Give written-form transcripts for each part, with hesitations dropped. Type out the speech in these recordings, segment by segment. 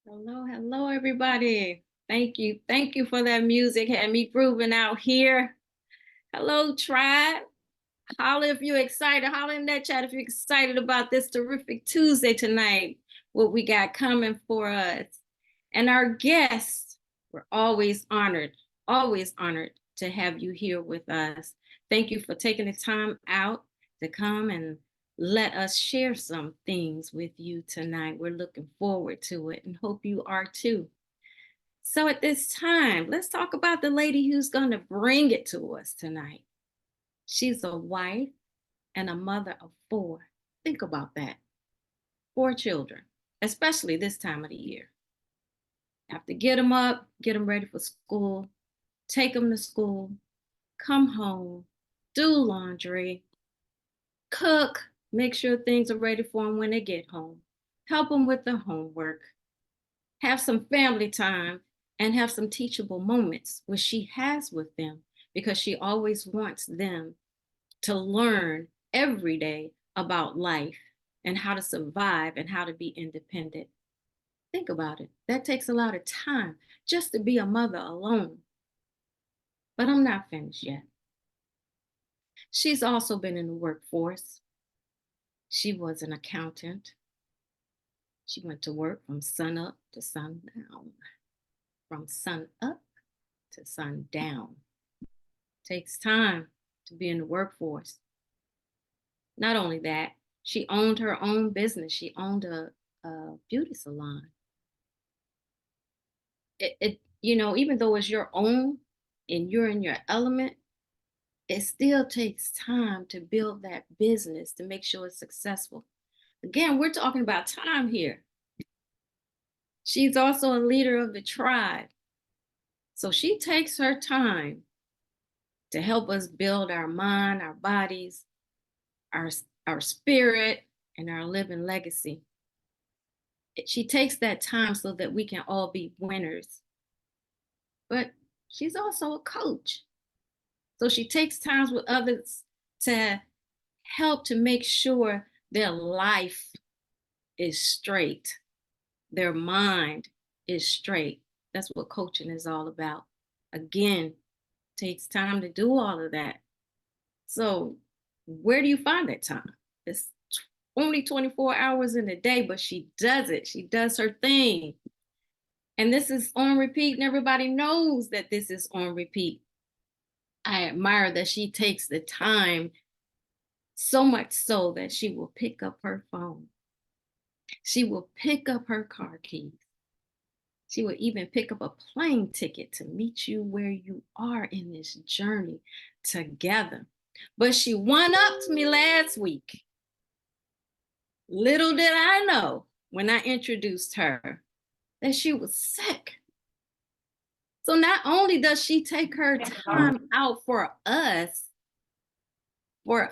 Hello, hello, everybody. Thank you. Thank you for that music. Had me grooving out here. Hello, tribe. Holla if you're excited. Holla in that chat if you're excited about this terrific Tuesday tonight, what we got coming for us. And our guests, we're always honored to have you here with us. Thank you for taking the time out to come and let us share some things with you tonight. We're looking forward to it and hope you are too. So, at this time, let's talk about the lady who's going to bring it to us tonight. She's a wife and a mother of four. Think about that. Four children, especially this time of the year. Have to get them up, get them ready for school, take them to school, come home, do laundry, cook, make sure things are ready for them when they get home, help them with their homework, have some family time, and have some teachable moments, which she has with them because she always wants them to learn every day about life and how to survive and how to be independent. Think about it. That takes a lot of time just to be a mother alone. But I'm not finished yet. She's also been in the workforce. She was an accountant. She went to work from sun up to sundown, from sun up to sundown. Takes time to be in the workforce. Not only that, she owned her own business. She owned a beauty salon. Even though it's your own and you're in your element, it still takes time to build that business to make sure it's successful. Again, we're talking about time here. She's also a leader of the tribe. So she takes her time to help us build our mind, our bodies, our spirit, and our living legacy. She takes that time so that we can all be winners. But she's also a coach. So she takes times with others to help to make sure their life is straight, their mind is straight. That's what coaching is all about. Again, takes time to do all of that. So, where do you find that time? It's only 24 hours in a day, but she does it. She does her thing. And this is on repeat, and everybody knows that this is on repeat. I admire that she takes the time, so much so that she will pick up her phone. She will pick up her car keys. She will even pick up a plane ticket to meet you where you are in this journey together. But she one-upped me last week. Little did I know when I introduced her that she was sick. So not only does she take her time out for us when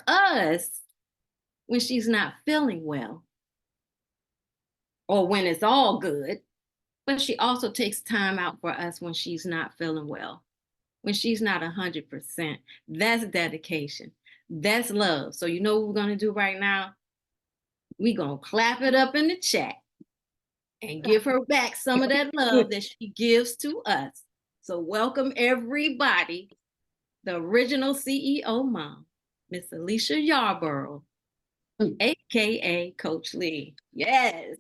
she's not feeling well or when it's all good, but she also takes time out for us when she's not feeling well, when she's not 100%. That's dedication. That's love. So you know what we're going to do right now? We're going to clap it up in the chat and give her back some of that love that she gives to us. So welcome everybody, the original CEO mom, Miss Alicia Yarborough, aka Coach Lee. Yes.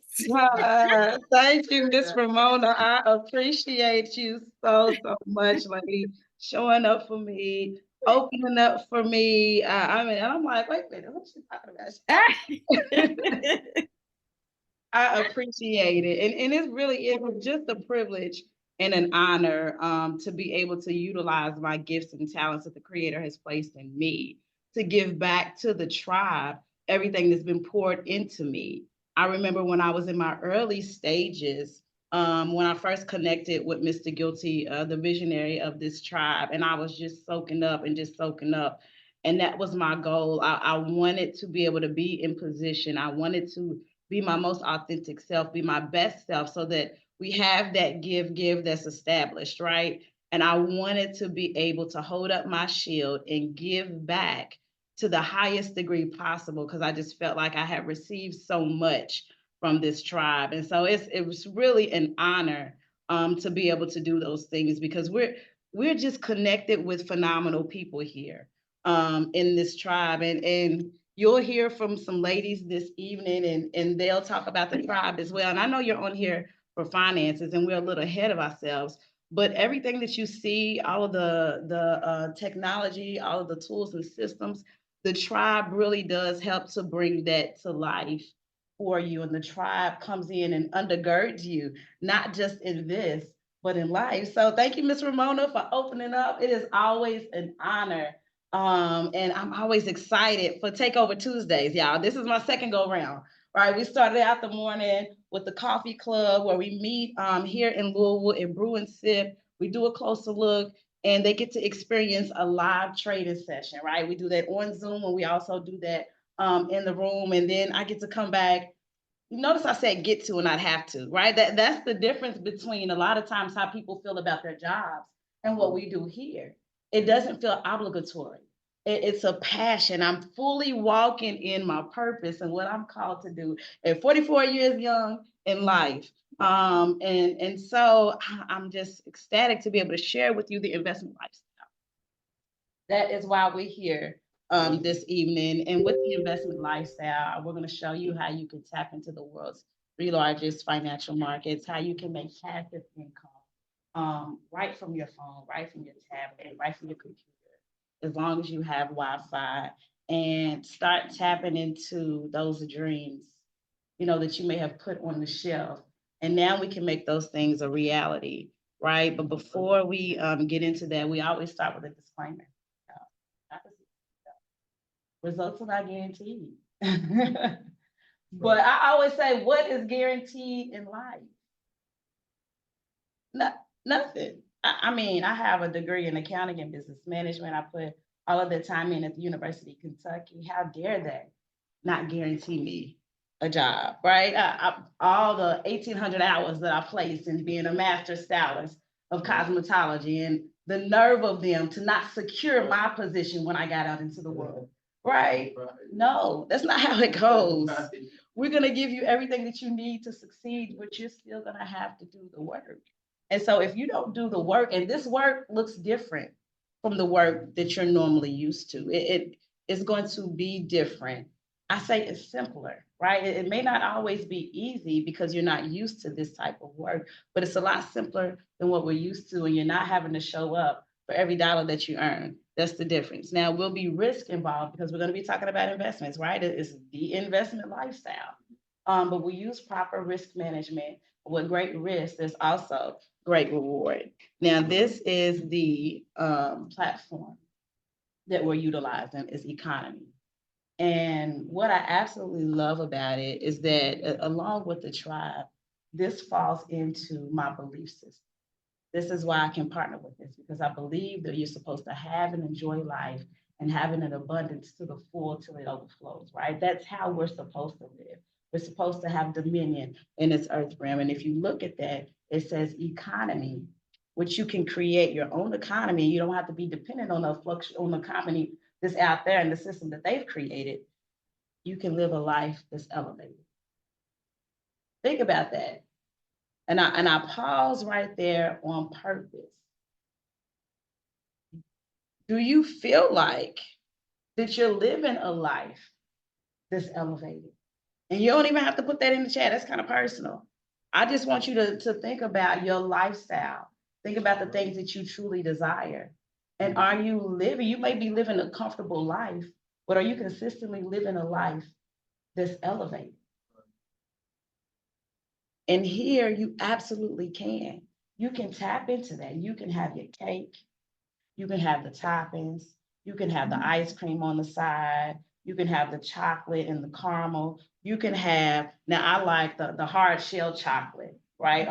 Thank you, Miss Ramona. I appreciate you so much, lady, showing up for me, opening up for me. And I'm like, wait a minute, what's she talking about? I appreciate it. And it really is just a privilege and an honor to be able to utilize my gifts and talents that the Creator has placed in me to give back to the tribe everything that's been poured into me. I remember when I was in my early stages, when I first connected with Mr. Guilty, the visionary of this tribe, and I was just soaking up and just soaking up. And that was my goal. I wanted to be able to be in position. I wanted to be my most authentic self, be my best self, so that we have that give that's established, right? And I wanted to be able to hold up my shield and give back to the highest degree possible because I just felt like I had received so much from this tribe. And so it was really an honor to be able to do those things, because we're just connected with phenomenal people here in this tribe. And you'll hear from some ladies this evening, and they'll talk about the tribe as well. And I know you're on here for finances, and we're a little ahead of ourselves. But everything that you see, all of the technology, all of the tools and systems, the tribe really does help to bring that to life for you. And the tribe comes in and undergirds you, not just in this, but in life. So thank you, Miss Ramona, for opening up. It is always an honor. And I'm always excited for Takeover Tuesdays, y'all. This is my second go round, right? We started out the morning with the coffee club, where we meet here in Louisville and brew and sip. We do a closer look, and they get to experience a live trading session, right? We do that on Zoom, and we also do that in the room. And then I get to come back. Notice I said get to and not have to, right? That's the difference between a lot of times how people feel about their jobs and what we do here. It doesn't feel obligatory. It's a passion. I'm fully walking in my purpose and what I'm called to do at 44 years young in life. And so I'm just ecstatic to be able to share with you the investment lifestyle. That is why we're here this evening. And with the investment lifestyle, we're going to show you how you can tap into the world's three largest financial markets, how you can make passive income right from your phone, right from your tablet, right from your computer, as long as you have Wi-Fi, and start tapping into those dreams, that you may have put on the shelf. And now we can make those things a reality, right? But before we get into that, we always start with a disclaimer. Results are not guaranteed. But I always say, what is guaranteed in life? Nothing. I mean, I have a degree in accounting and business management. I put all of that time in at the University of Kentucky. How dare they not guarantee me a job, right? All the 1,800 hours that I placed in being a master stylist of cosmetology, and the nerve of them to not secure my position when I got out into the world. Right? No, that's not how it goes. We're going to give you everything that you need to succeed, but you're still going to have to do the work. And so if you don't do the work, and this work looks different from the work that you're normally used to, it is going to be different. I say it's simpler, right? It may not always be easy because you're not used to this type of work, but it's a lot simpler than what we're used to, and you're not having to show up for every dollar that you earn. That's the difference. Now, will be risk involved because we're going to be talking about investments, right? It's the investment lifestyle. But we use proper risk management. With great risk, there's also great reward. Now, this is the platform that we're utilizing, is Economy. And what I absolutely love about it is that along with the tribe, this falls into my belief system. This is why I can partner with this, because I believe that you're supposed to have and enjoy life and having an abundance to the full till it overflows, right? That's how we're supposed to live. We're supposed to have dominion in this earth realm. And if you look at that, it says economy, which you can create your own economy. You don't have to be dependent on the economy that's out there and the system that they've created. You can live a life that's elevated. Think about that. And I pause right there on purpose. Do you feel like that you're living a life that's elevated? And you don't even have to put that in the chat. That's kind of personal. I just want you to think about your lifestyle. Think about the things that you truly desire. And are you living? You may be living a comfortable life, but are you consistently living a life that's elevated? And here you absolutely can. You can tap into that. You can have your cake. You can have the toppings. You can have the ice cream on the side. You can have the chocolate and the caramel. You can have, now I like the hard shell chocolate, right?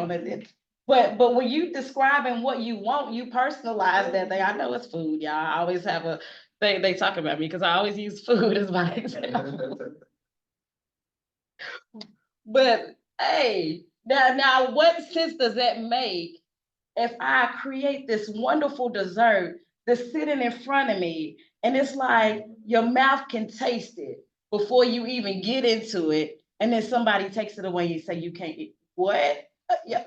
But when you describing what you want, you personalize that thing. I know it's food, y'all. I always have a thing they talk about me because I always use food as my example. But hey, now what sense does that make if I create this wonderful dessert that's sitting in front of me, and it's like your mouth can taste it before you even get into it, And then somebody takes it away and say, you can't eat. What? Yeah.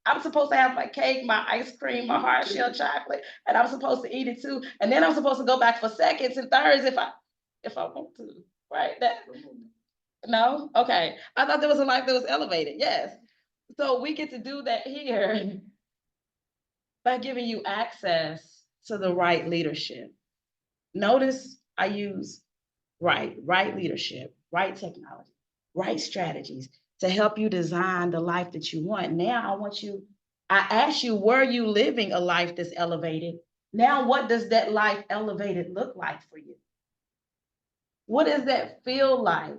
I'm supposed to have my cake, my ice cream, my hard shell chocolate, and I'm supposed to eat it too. And then I'm supposed to go back for seconds and thirds if I want to. Right? No? Okay. I thought there was a life that was elevated. Yes. So we get to do that here by giving you access to the right leadership. Notice I use right leadership, right technology, right strategies to help you design the life that you want. Now I asked you, were you living a life that's elevated? Now, what does that life elevated look like for you? What does that feel like?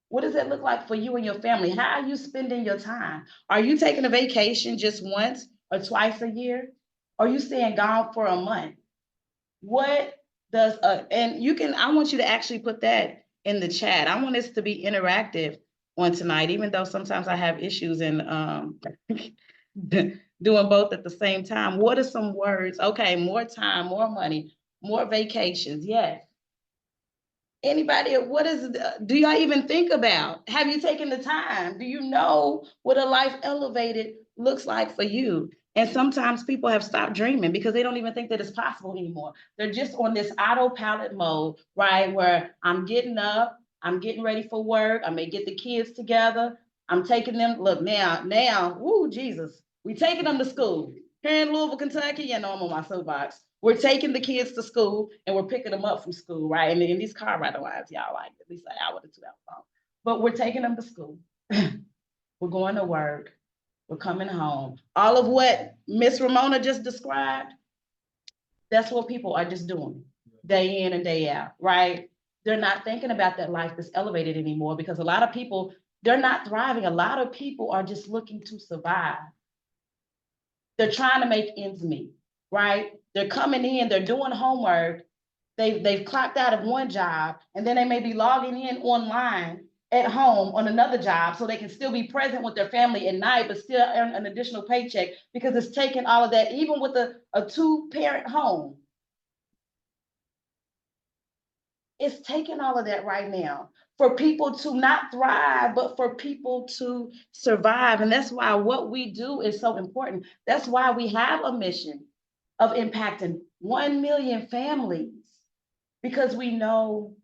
What does it look like for you and your family? How are you spending your time? Are you taking a vacation just once or twice a year? Are you staying gone for a month? What does and you can, I want you to actually put that in the chat. I want us to be interactive on tonight, even though sometimes I have issues in doing both at the same time. What are some words? Okay, more time, more money, more vacations. Yes. Anybody, what is, do y'all even think about? Have you taken the time? Do you know what a life elevated looks like for you? And sometimes people have stopped dreaming because they don't even think that it's possible anymore. They're just on this autopilot mode, right? Where I'm getting up, I'm getting ready for work, I may get the kids together, I'm taking them, look now, woo, Jesus, we taking them to school. Here in Louisville, Kentucky, you know, I'm on my soapbox. We're taking the kids to school and we're picking them up from school, right? And in these car ride lines, y'all like at least an hour to 2 hours long. But we're taking them to school. We're going to work. We're coming home. All of what Miss Ramona just described, that's what people are just doing day in and day out, right? They're not thinking about that life that's elevated anymore because a lot of people, they're not thriving. A lot of people are just looking to survive. They're trying to make ends meet, right? They're coming in, they're doing homework, they've clocked out of one job, and then they may be logging in online at home on another job so they can still be present with their family at night, but still earn an additional paycheck because it's taking all of that, even with a two-parent home. It's taking all of that right now for people to not thrive, but for people to survive. And that's why what we do is so important. That's why we have a mission of impacting 1 million families, because we know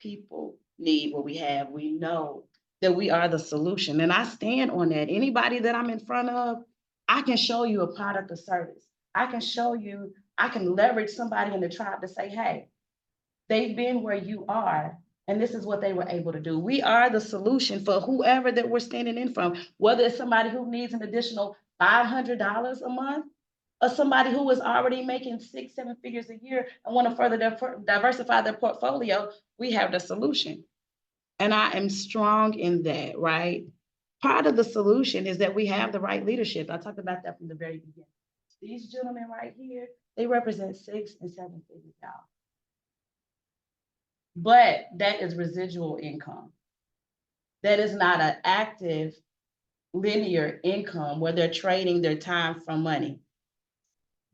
people need what we have. We know that we are the solution. And I stand on that. Anybody that I'm in front of, I can show you a product or service. I can show you, I can leverage somebody in the tribe to say, hey, they've been where you are, and this is what they were able to do. We are the solution for whoever that we're standing in from, whether it's somebody who needs an additional $500 a month, or somebody who is already making 6-7 figures a year and want to further diversify their portfolio. We have the solution. And I am strong in that, right? Part of the solution is that we have the right leadership. I talked about that from the very beginning. These gentlemen right here, they represent 6 and 7 figures, y'all. But that is residual income. That is not an active linear income where they're trading their time for money.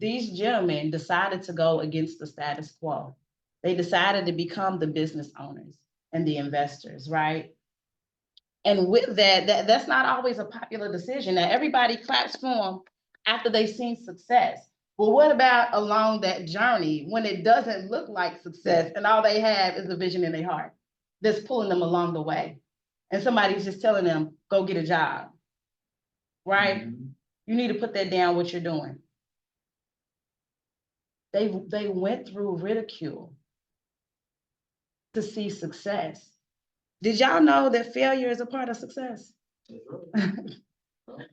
These gentlemen decided to go against the status quo. They decided to become the business owners and the investors, right? And with that's not always a popular decision. Now, everybody claps for them after they've seen success. But what about along that journey when it doesn't look like success and all they have is a vision in their heart that's pulling them along the way? And somebody's just telling them, go get a job, right? Mm-hmm. You need to put that down, what you're doing. They went through ridicule to see success. Did y'all know that failure is a part of success?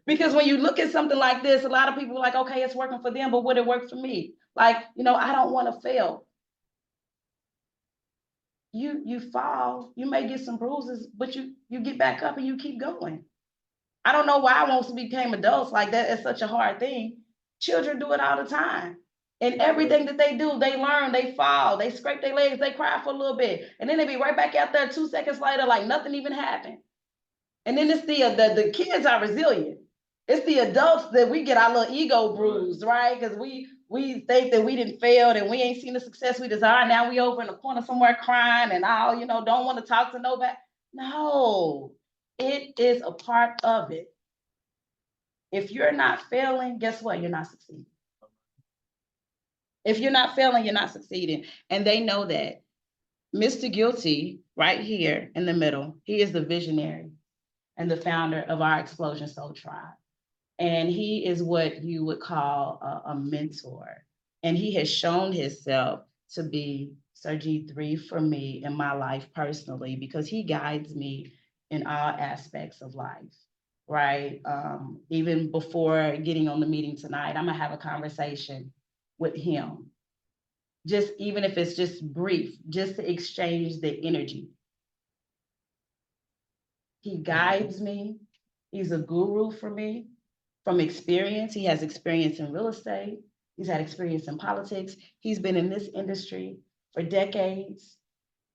Because when you look at something like this, a lot of people are like, okay, it's working for them, but would it work for me? Like, I don't want to fail. You fall, you may get some bruises, but you get back up and you keep going. I don't know why once we became adults like that, it's such a hard thing. Children do it all the time. And everything that they do, they learn, they fall, they scrape their legs, they cry for a little bit. And then they be right back out there 2 seconds later, like nothing even happened. And then it's the kids are resilient. It's the adults that we get our little ego bruised, right? Because we think that we didn't fail and we ain't seen the success we desire. Now we over in the corner somewhere crying and all, don't want to talk to nobody. No, It is a part of it. If you're not failing, guess what? You're not succeeding. If you're not failing, you're not succeeding. And they know that. Mr. Guilty, right here in the middle, he is the visionary and the founder of our Explosion Soul Tribe. And he is what you would call a mentor. And he has shown himself to be Sir G3 for me in my life personally, because he guides me in all aspects of life, right? Even before getting on the meeting tonight, I'm gonna have a conversation with him. Just even if it's just brief, just to exchange the energy. He guides me. He's a guru for me from experience. He has experience in real estate. He's had experience in politics. He's been in this industry for decades.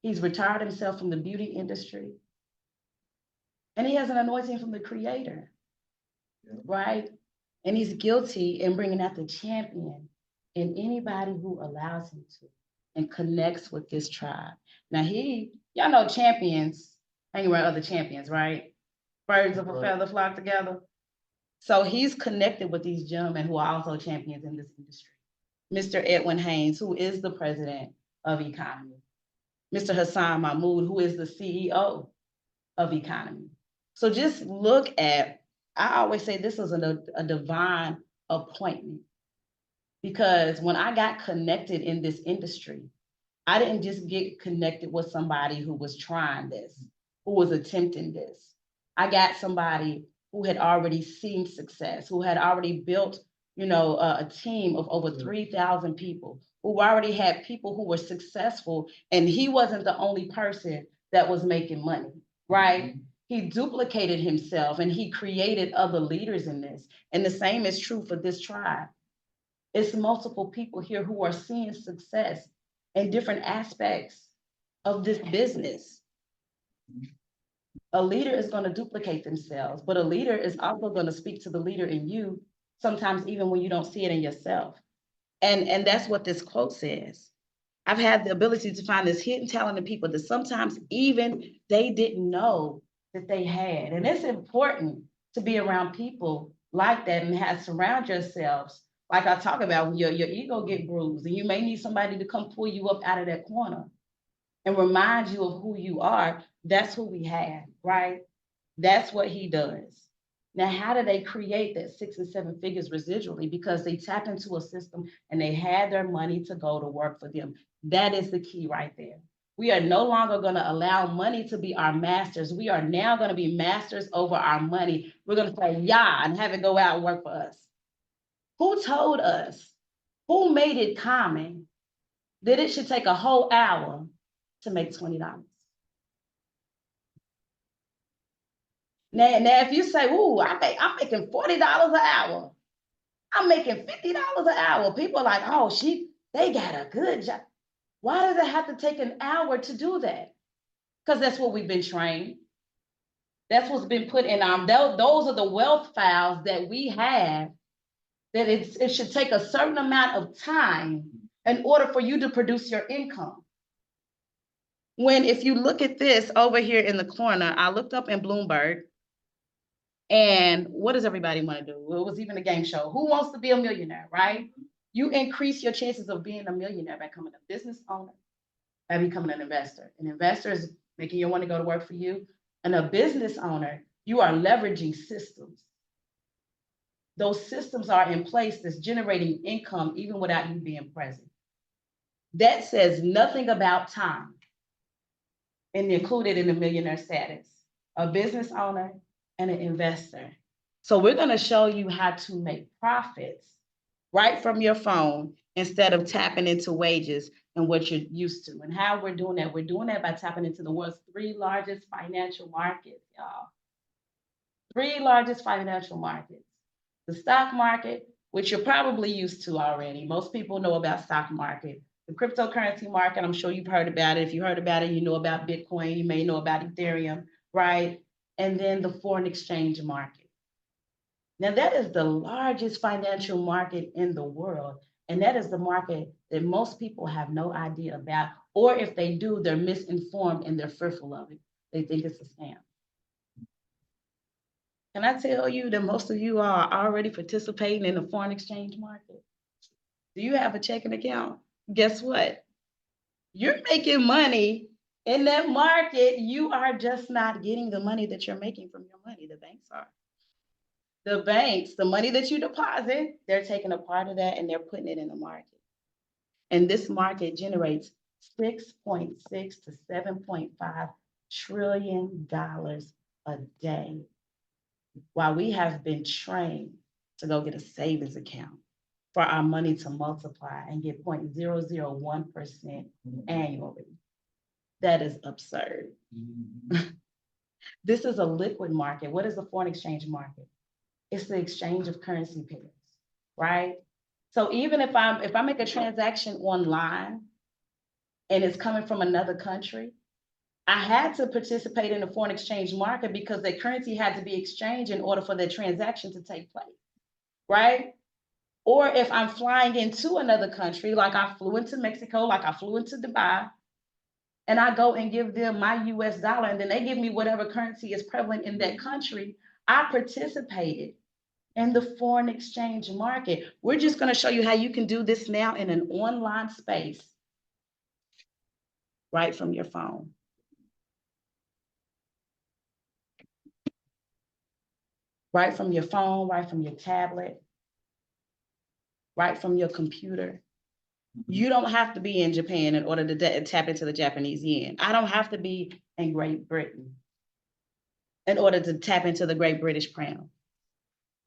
He's retired himself from the beauty industry. And he has an anointing from the creator, right? And he's guilty in bringing out the champion in anybody who allows him to and connects with this tribe. Now y'all know champions hang around other champions, right? Birds of a feather flock together. So he's connected with these gentlemen who are also champions in this industry. Mr. Edwin Haynes, who is the president of Economy. Mr. Hassan Mahmoud, who is the CEO of Economy. So just look at, I always say this is a divine appointment. Because when I got connected in this industry, I didn't just get connected with somebody who was trying this, who was attempting this. I got somebody who had already seen success, who had already built, a team of over 3,000 people, who already had people who were successful, and he wasn't the only person that was making money, right? He duplicated himself and he created other leaders in this. And the same is true for this tribe. It's multiple people here who are seeing success in different aspects of this business. A leader is going to duplicate themselves, but a leader is also going to speak to the leader in you, sometimes even when you don't see it in yourself. And that's what this quote says. I've had the ability to find this hidden talent in people that sometimes even they didn't know that they had. And it's important to be around people like that and surround yourselves. Like I talk about, when your ego get bruised and you may need somebody to come pull you up out of that corner and remind you of who you are. That's who we have, right? That's what he does. Now, how do they create that 6 and 7 figures residually? Because they tap into a system and they had their money to go to work for them. That is the key right there. We are no longer going to allow money to be our masters. We are now going to be masters over our money. We're going to say, yeah, and have it go out and work for us. Who told us? Who made it common that it should take a whole hour to make $20? Now, if you say, ooh, I'm making $40 an hour. I'm making $50 an hour. People are like, oh, they got a good job. Why does it have to take an hour to do that? Because that's what we've been trained. That's what's been put in those are the wealth files that we have, that it should take a certain amount of time in order for you to produce your income. When, if you look at this over here in the corner, I looked up in Bloomberg, and what does everybody want to do? Well, it was even a game show. Who wants to be a millionaire, right? You increase your chances of being a millionaire by becoming a business owner, by becoming an investor. An investor is making your money go to work for you. And a business owner, you are leveraging systems. Those systems are in place that's generating income even without you being present. That says nothing about time and included in the millionaire status. A business owner and an investor. So we're going to show you how to make profits right from your phone instead of tapping into wages and what you're used to. And how we're doing that? We're doing that by tapping into the world's 3 largest financial markets, y'all. 3 largest financial markets. The stock market, which you're probably used to already. Most people know about stock market. The cryptocurrency market, I'm sure you've heard about it. If you heard about it, you know about Bitcoin, you may know about Ethereum, right? And then the foreign exchange market. Now, that is the largest financial market in the world. And that is the market that most people have no idea about. Or if they do, they're misinformed and they're fearful of it. They think it's a scam. Can I tell you that most of you are already participating in the foreign exchange market? Do you have a checking account? Guess what? You're making money in that market. You are just not getting the money that you're making from your money. The banks are. The banks, the money that you deposit, they're taking a part of that and they're putting it in the market. And this market generates 6.6 to 7.5 trillion dollars a day, while we have been trained to go get a savings account for our money to multiply and get 0.001% annually. That is absurd. This is a liquid market. What is the foreign exchange market? It's the exchange of currency pairs, right? So even if I make a transaction online and it's coming from another country, I had to participate in the foreign exchange market because the currency had to be exchanged in order for the transaction to take place, right? Or if I'm flying into another country, like I flew into Mexico, like I flew into Dubai, and I go and give them my US dollar, and then they give me whatever currency is prevalent in that country, I participated in the foreign exchange market. We're just going to show you how you can do this now in an online space, right from your phone. Right from your phone, right from your tablet, right from your computer. You don't have to be in Japan in order to tap into the Japanese yen. I don't have to be in Great Britain in order to tap into the Great British pound.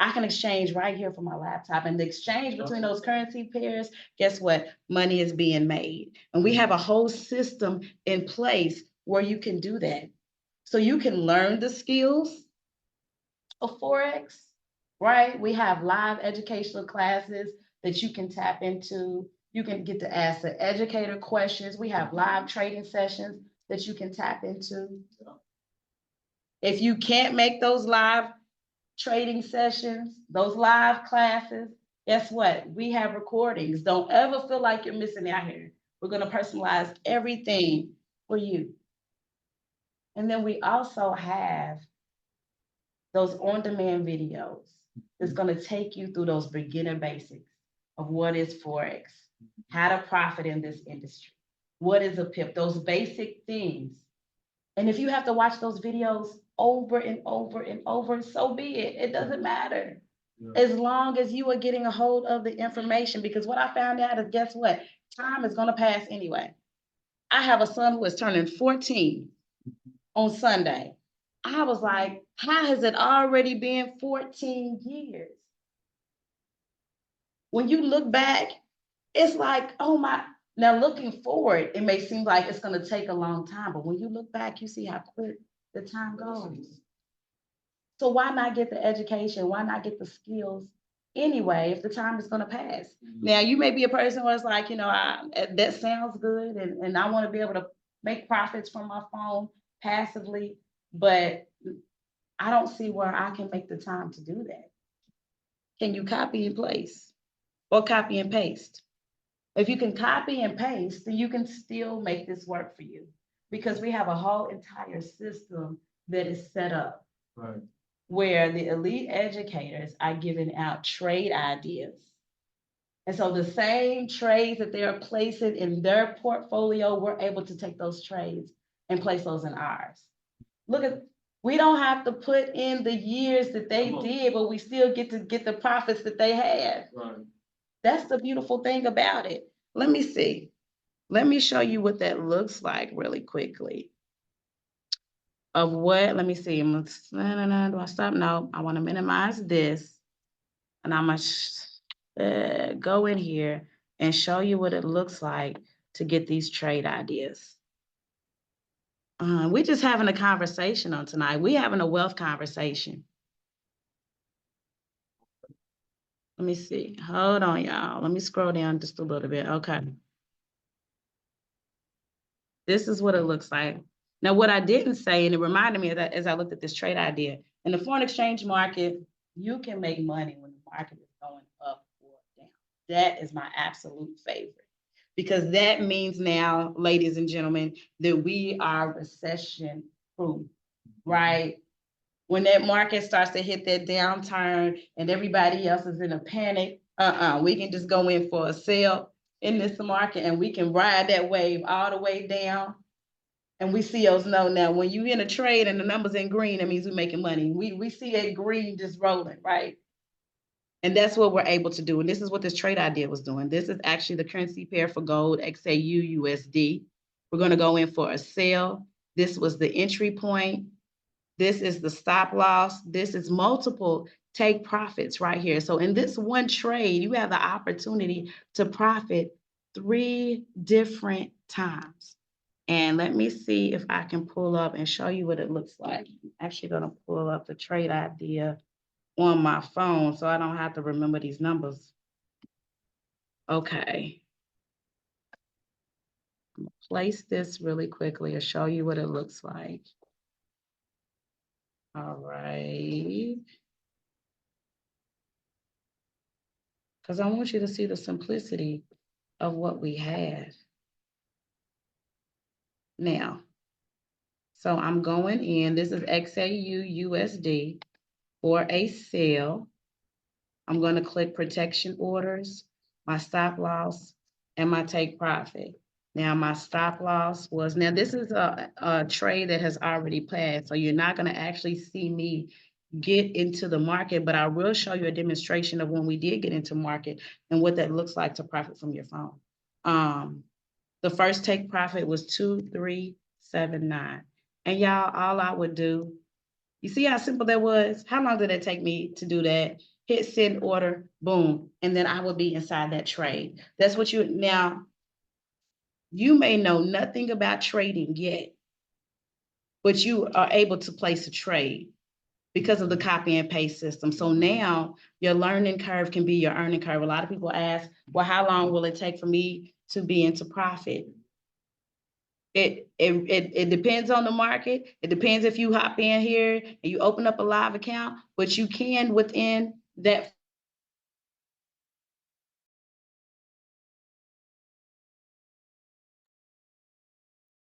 I can exchange right here from my laptop, and the exchange between those currency pairs, guess what? Money is being made. And we have a whole system in place where you can do that. So you can learn the skills of Forex, right? We have live educational classes that you can tap into. You can get to ask the educator questions. We have live trading sessions that you can tap into. If you can't make those live trading sessions, those live classes, guess what? We have recordings. Don't ever feel like you're missing out here. We're going to personalize everything for you. And then we also have those on-demand videos that's going to take you through those beginner basics of what is Forex, how to profit in this industry, what is a PIP, those basic things. And if you have to watch those videos over and over and over, so be it. It doesn't matter. Yeah. As long as you are getting a hold of the information, because what I found out is, guess what? Time is going to pass anyway. I have a son who is turning 14 on Sunday. I was like, how has it already been 14 years? When you look back, it's like, oh my, now looking forward, it may seem like it's going to take a long time, but when you look back, you see how quick the time goes. So why not get the education? Why not get the skills anyway if the time is going to pass? Now, you may be a person who is like, you know, that sounds good, and I want to be able to make profits from my phone passively, but I don't see where I can make the time to do that. Can you copy and place or copy and paste? If you can copy and paste, then you can still make this work for you, because we have a whole entire system that is set up, right, where the elite educators are giving out trade ideas. And so the same trades that they're placing in their portfolio, we're able to take those trades and place those in ours. Look at, we don't have to put in the years that they did, but we still get to get the profits that they had. Right. That's the beautiful thing about it. Let me see. Let me show you what that looks like really quickly. Of what, let me see. Do I stop? No, I want to minimize this. And I'm going to go in here and show you what it looks like to get these trade ideas. We're just having a conversation on tonight. We're having a wealth conversation. Let me see. Hold on, y'all. Let me scroll down just a little bit. Okay. This is what it looks like. Now, what I didn't say, and it reminded me of that as I looked at this trade idea, in the foreign exchange market, you can make money when the market is going up or down. That is my absolute favorite, because that means now, ladies and gentlemen, that we are recession proof, right? When that market starts to hit that downturn and everybody else is in a panic, we can just go in for a sale in this market and we can ride that wave all the way down. And we CEOs know now, when you in a trade and the numbers in green, that means we're making money. We see a green just rolling, right? And that's what we're able to do. And this is what this trade idea was doing. This is actually the currency pair for gold, XAU USD. We're going to go in for a sale. This was the entry point. This is the stop loss. This is multiple take profits right here. So in this one trade, you have the opportunity to profit 3 different times. And let me see if I can pull up and show you what it looks like. I'm actually going to pull up the trade idea on my phone so I don't have to remember these numbers. Okay. I'm gonna place this really quickly and show you what it looks like. All right. Because I want you to see the simplicity of what we have. Now, so I'm going in, this is XAU USD for a sale. I'm going to click protection orders, my stop loss, and my take profit. Now my stop loss was, now this is a trade that has already passed, so you're not going to actually see me get into the market, but I will show you a demonstration of when we did get into market and what that looks like to profit from your phone. The first take profit was 2379. And y'all, all I would do, you see how simple that was? How long did it take me to do that? Hit send order, boom, and then I would be inside that trade. That's what you, now, you may know nothing about trading yet, but you are able to place a trade because of the copy and paste system. So now your learning curve can be your earning curve. A lot of people ask, well, how long will it take for me to be into profit? It depends on the market. It depends if you hop in here and you open up a live account, but you can within that.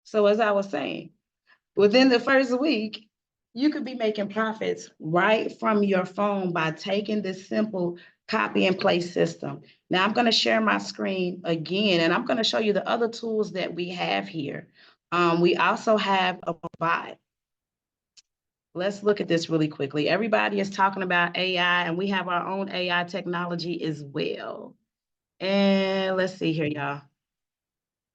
So as I was saying, within the first week, you could be making profits right from your phone by taking this simple copy and paste system. Now I'm going to share my screen again, and I'm going to show you the other tools that we have here. We also have a bot. Let's look at this really quickly. Everybody is talking about AI, and we have our own AI technology as well. And let's see here, y'all.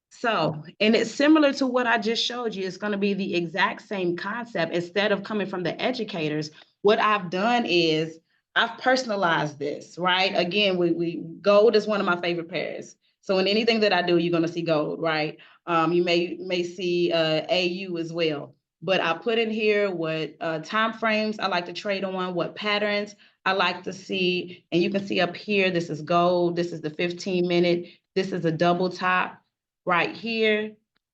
So, and it's similar to what I just showed you. It's going to be the exact same concept. Instead of coming from the educators, what I've done is I've personalized this, right? Again, we gold is one of my favorite pairs. So in anything that I do, you're going to see gold, right? You may see AU as well. But I put in here what time frames I like to trade on, what patterns I like to see. And you can see up here, this is gold. This is the 15-minute. This is a double top. Right here,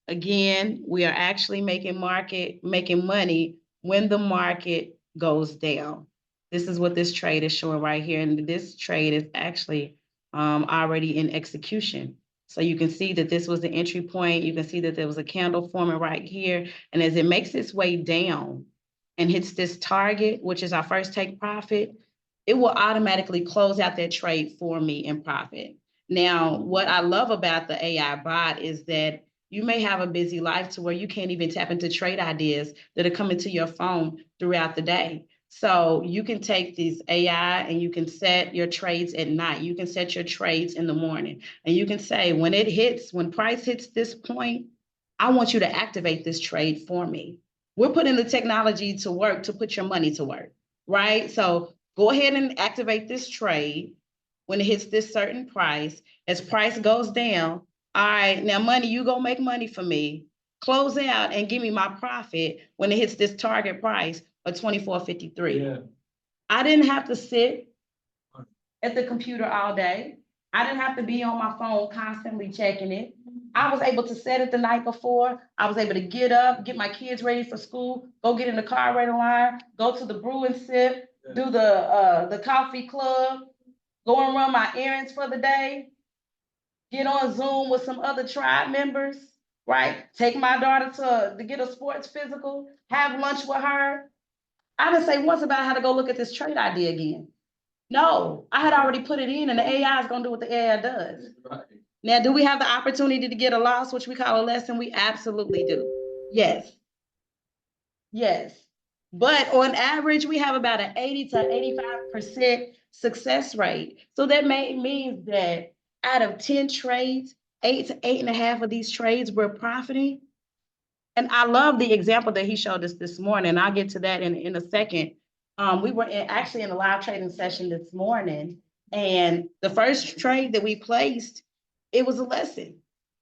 again, we are actually making money when the market goes down. This is what this trade is showing right here. And this trade is actually already in execution. So you can see that this was the entry point. You can see that there was a candle forming right here. And as it makes its way down and hits this target, which is our first take profit, it will automatically close out that trade for me in profit. Now, what I love about the AI bot is that you may have a busy life to where you can't even tap into trade ideas that are coming to your phone throughout the day. So you can take these AI and you can set your trades at night. You can set your trades in the morning. And you can say, when price hits this point, I want you to activate this trade for me. We're putting the technology to work to put your money to work, right? So go ahead and activate this trade when it hits this certain price. As price goes down, all right, now money, you go make money for me. Close out and give me my profit when it hits this target price of $24.53. Yeah. I didn't have to sit at the computer all day. I didn't have to be on my phone constantly checking it. I was able to set it the night before. I was able to get up, get my kids ready for school, go get in the car right line, go to the brew and sip, do the coffee club, go and run my errands for the day, get on Zoom with some other tribe members, right? Take my daughter to get a sports physical, have lunch with her, I didn't say once about how to go look at this trade idea again. No, I had already put it in and the AI is gonna do what the AI does. Now, do we have the opportunity to get a loss, which we call a lesson? We absolutely do. Yes. Yes. But on average, we have about an 80 to 85% success rate. So that means that out of 10 trades, 8 to 8.5 of these trades we're profiting. And I love the example that he showed us this morning. I'll get to that in a second. We were actually in a live trading session this morning, and the first trade that we placed, it was a lesson.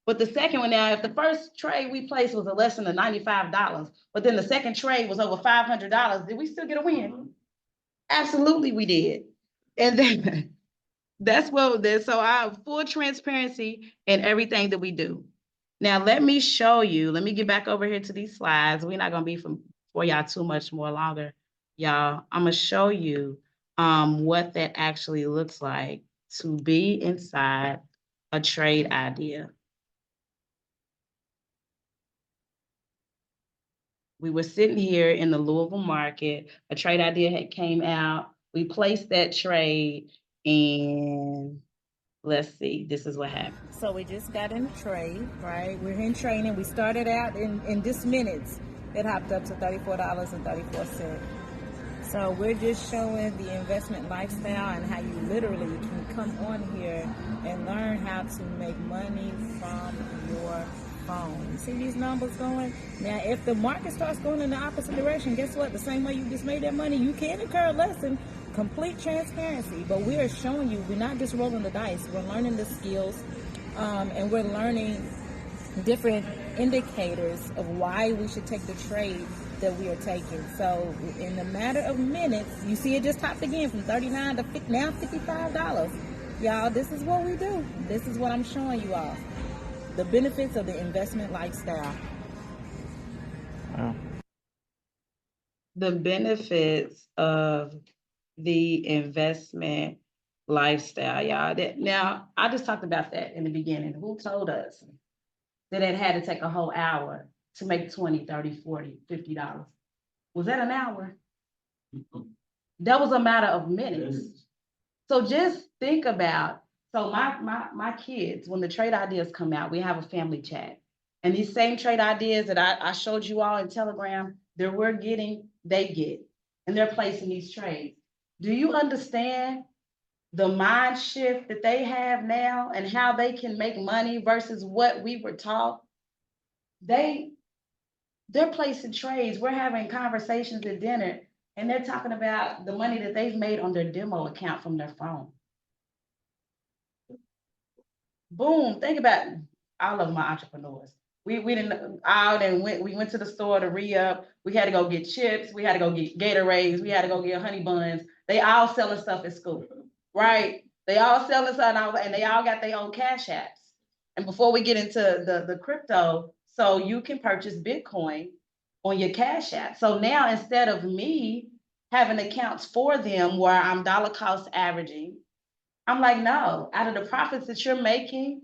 But the second one now, if the first trade we placed was a lesson of $95, but then the second trade was over $500, did we still get a win? Absolutely, we did. And then that's what this. So I have full transparency in everything that we do. Now, let me show you. Let me get back over here to these slides. We're not going to be for y'all too much more longer, y'all. I'm going to show you what that actually looks like to be inside a trade idea. We were sitting here in the Louisville market. A trade idea had came out. We placed that trade, and let's see, this is what happened. So we just got in a trade, right? We're in training. We started out in just minutes. It hopped up to $34.34. So we're just showing the investment lifestyle and how you literally can come on here and learn how to make money from your phone. You see these numbers going? Now, if the market starts going in the opposite direction, guess what? The same way you just made that money, you can incur a lesson. Complete transparency, but we are showing you, we're not just rolling the dice, we're learning the skills, and we're learning different indicators of why we should take the trade that we are taking. So in a matter of minutes, you see it just topped again from $39 to now $55. Y'all, this is what we do. This is what I'm showing you all. The benefits of the investment lifestyle. Wow. The benefits of the investment lifestyle, y'all. Now, I just talked about that in the beginning. Who told us that it had to take a whole hour to make $20, $30, $40, $50? Was that an hour? That was a matter of minutes. So just think about, so my kids, when the trade ideas come out, we have a family chat. And these same trade ideas that I showed you all in Telegram that we're getting, they get. And they're placing these trades. Do you understand the mind shift that they have now and how they can make money versus what we were taught? They're placing trades. We're having conversations at dinner, and they're talking about the money that they've made on their demo account from their phone. Boom, think about all of my entrepreneurs. We didn't out and we went to the store to re-up. We had to go get chips. We had to go get Gatorades. We had to go get honey buns. They all selling stuff at school, right? They all selling stuff and they all got their own cash apps. And before we get into the crypto, so you can purchase Bitcoin on your cash app. So now instead of me having accounts for them where I'm dollar cost averaging, I'm like, no, out of the profits that you're making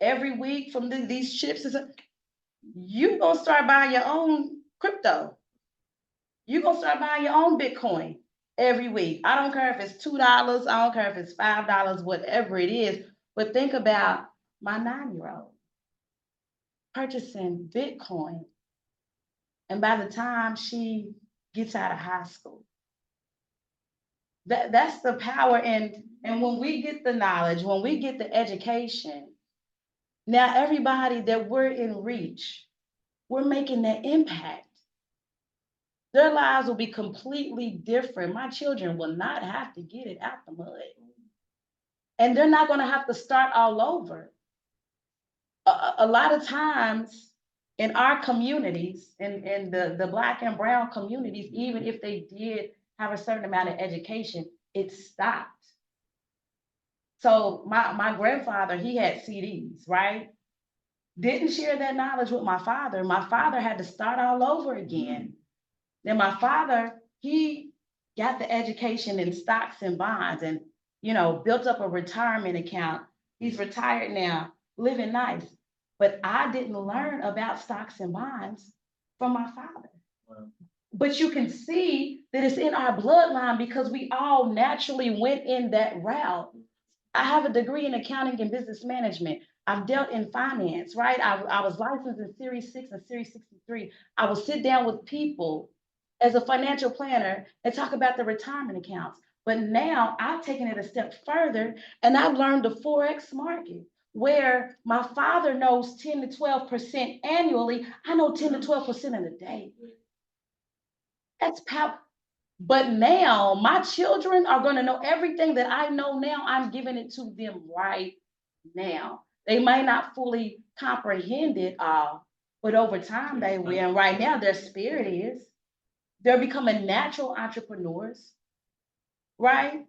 every week from these chips, you're going to start buying your own crypto. You're going to start buying your own Bitcoin every week. I don't care if it's $2. I don't care if it's $5, whatever it is. But think about my 9-year-old purchasing Bitcoin. And by the time she gets out of high school, that's the power. And when we get the knowledge, when we get the education, now everybody that we're in reach, we're making that impact. Their lives will be completely different. My children will not have to get it out the mud. And they're not going to have to start all over. A lot of times in our communities, in the Black and brown communities, even if they did have a certain amount of education, it stopped. So my grandfather, he had CDs, right? Didn't share that knowledge with my father. My father had to start all over again. Then my father, he got the education in stocks and bonds and, built up a retirement account. He's retired now, living nice. But I didn't learn about stocks and bonds from my father. Wow. But you can see that it's in our bloodline because we all naturally went in that route. I have a degree in accounting and business management. I've dealt in finance, right? I was licensed in Series 6 and Series 63. I will sit down with people as a financial planner and talk about the retirement accounts. But now I've taken it a step further and I've learned the Forex market where my father knows 10 to 12% annually. I know 10 to 12% in a day. That's power. But now my children are going to know everything that I know now. I'm giving it to them right now. They may not fully comprehend it all, but over time they will. And right now their spirit is. They're becoming natural entrepreneurs, right?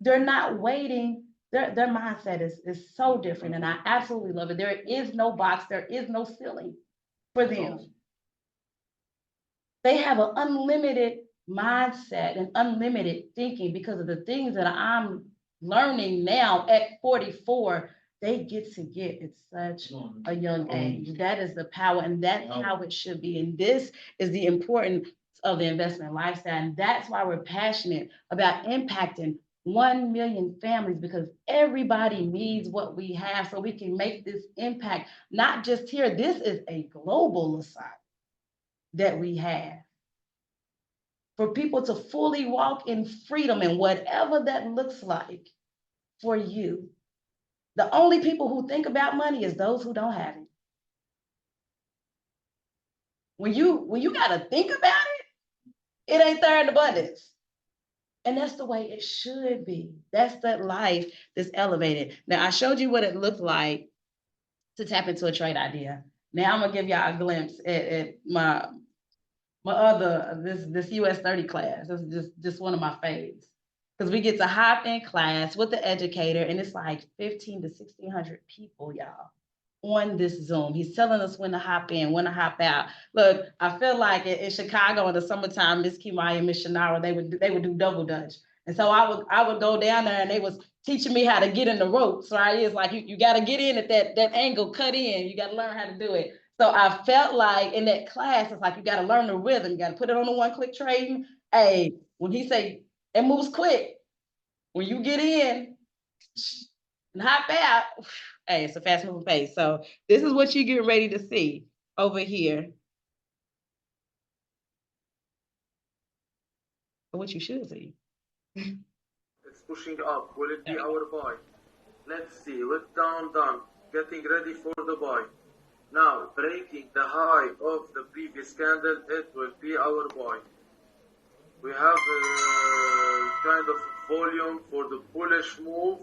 They're not waiting. Their mindset is so different. And I absolutely love it. There is no box, there is no ceiling for them. They have an unlimited mindset and unlimited thinking because of the things that I'm learning now at 44. They get to get at such a young age. That is the power, and that's how it should be. And this is the importance of the investment lifestyle. And that's why we're passionate about impacting 1 million families, because everybody needs what we have so we can make this impact, not just here. This is a global assignment that we have for people to fully walk in freedom and whatever that looks like for you. The only people who think about money is those who don't have it. When you got to think about it, it ain't there in abundance. And that's the way it should be. That's that life that's elevated. Now, I showed you what it looked like to tap into a trade idea. Now I'm gonna give y'all a glimpse at my other, this US 30 class. This is just one of my faves. Because we get to hop in class with the educator, and it's like 15 to 1,600 people, y'all, on this Zoom. He's telling us when to hop in, when to hop out. Look, I feel like in Chicago in the summertime, Miss Kimaya and Miss Shannara, they would do double dutch. And so I would go down there and they was teaching me how to get in the ropes, right? It's like you got to get in at that angle, cut in. You got to learn how to do it. So I felt like in that class, it's like you got to learn the rhythm. You got to put it on the one-click trading. Hey, when he say it moves quick, when you get in and hop out, hey, it's a fast moving pace. So this is what you get ready to see over here. Or what you should see. It's pushing up. Will it be our buy? Let's see. Look down, down. Getting ready for the buy. Now, breaking the high of the previous candle, it will be our buy. We have a kind of volume for the bullish move.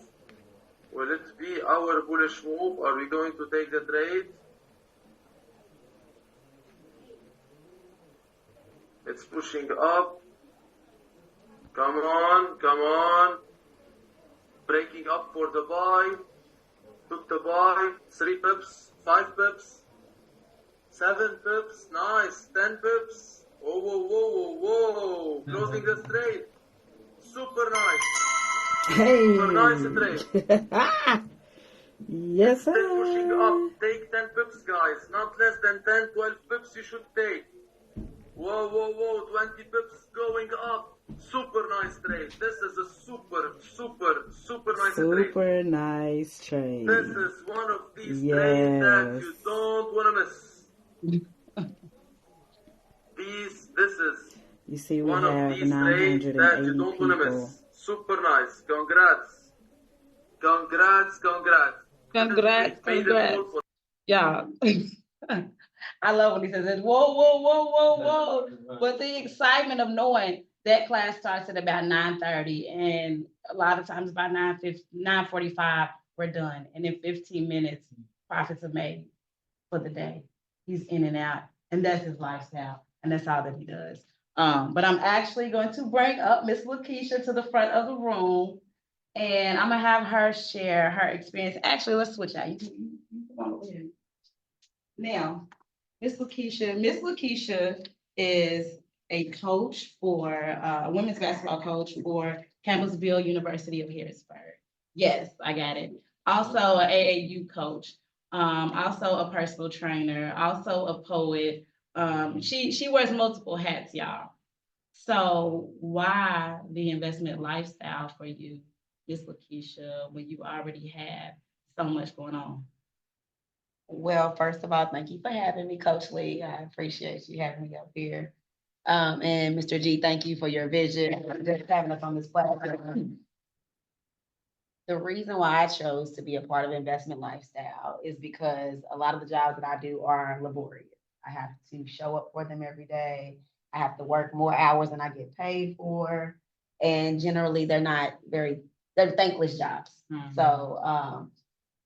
Will it be our bullish move? Are we going to take the trade? It's pushing up. Come on, come on. Breaking up for the buy. Took the buy. 3 pips, 5 pips, 7 pips. Nice. 10 pips. Whoa, whoa, whoa, whoa, whoa. Closing the trade. Super nice. Hey. Super nice trade. Yes, sir. Still pushing up. Take 10 pips, guys. Not less than 10, 12 pips you should take. Whoa, whoa, whoa. 20 pips going up. Super nice trade. This is a super, super, super nice trade. Super nice trade. This is one of these trades that you don't want to miss. This is You see, we one of have these trades that you 980 don't want to people. miss. Super nice. Congrats. Congrats, congrats. Congrats, Made it congrats. all for Yeah. I love when he says, whoa, whoa, whoa, whoa, whoa. But the excitement of knowing that class starts at about 9:30, and a lot of times by 9:45, we're done. And in 15 minutes, profits are made for the day. He's in and out, and that's his lifestyle, and that's all that he does. But I'm actually going to bring up Miss Lakeisha to the front of the room, and I'm gonna have her share her experience. Actually, let's switch out. You come on over here. Now, Miss Lakeisha is a coach for a women's basketball coach for Campbellsville University of Harrisburg. Yes, I got it. Also an AAU coach, also a personal trainer, also a poet, She wears multiple hats, y'all. So why the investment lifestyle for you, Miss Lakeisha, when you already have so much going on? Well, first of all, thank you for having me, Coach Lee. I appreciate you having me up here. And Mr. G, thank you for your vision, just having us on this platform. The reason why I chose to be a part of Investment Lifestyle is because a lot of the jobs that I do are laborious. I have to show up for them every day. I have to work more hours than I get paid for. And generally, they're thankless jobs. So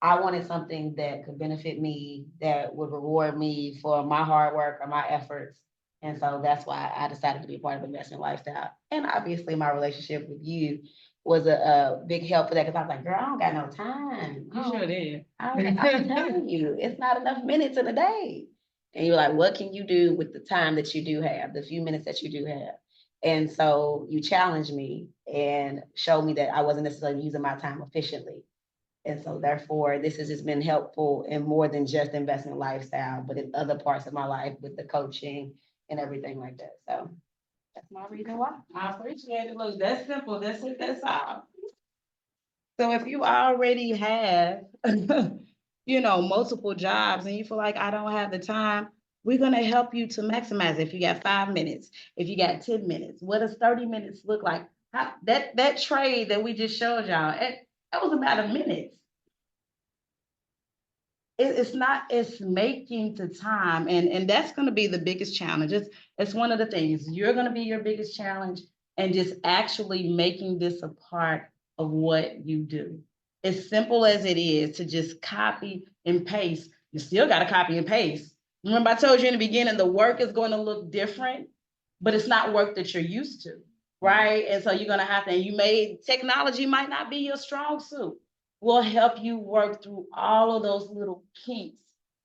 I wanted something that could benefit me, that would reward me for my hard work or my efforts. And so that's why I decided to be a part of Investment Lifestyle. And obviously, my relationship with you was a big help for that, because I was like, girl, I don't got no time. You sure did. I'm telling you, it's not enough minutes in a day. And you're like, what can you do with the time that you do have, the few minutes that you do have? And so you challenged me and showed me that I wasn't necessarily using my time efficiently. And so therefore, this has just been helpful in more than just Investment Lifestyle, but in other parts of my life with the coaching and everything like that. So that's my reason why. I appreciate it. Look, that's simple. That's it. That's all. So if you already have, multiple jobs and you feel like I don't have the time, we're going to help you to maximize it. If you got 5 minutes, if you got 10 minutes, what does 30 minutes look like? That trade that we just showed y'all, that was about a minute. It's making the time. And that's going to be the biggest challenge. It's one of the things. You're going to be your biggest challenge, and just actually making this a part of what you do. As simple as it is to just copy and paste, you still got to copy and paste. Remember, I told you in the beginning, the work is going to look different, but it's not work that you're used to, right? And so you're going to have to, technology might not be your strong suit. We'll help you work through all of those little kinks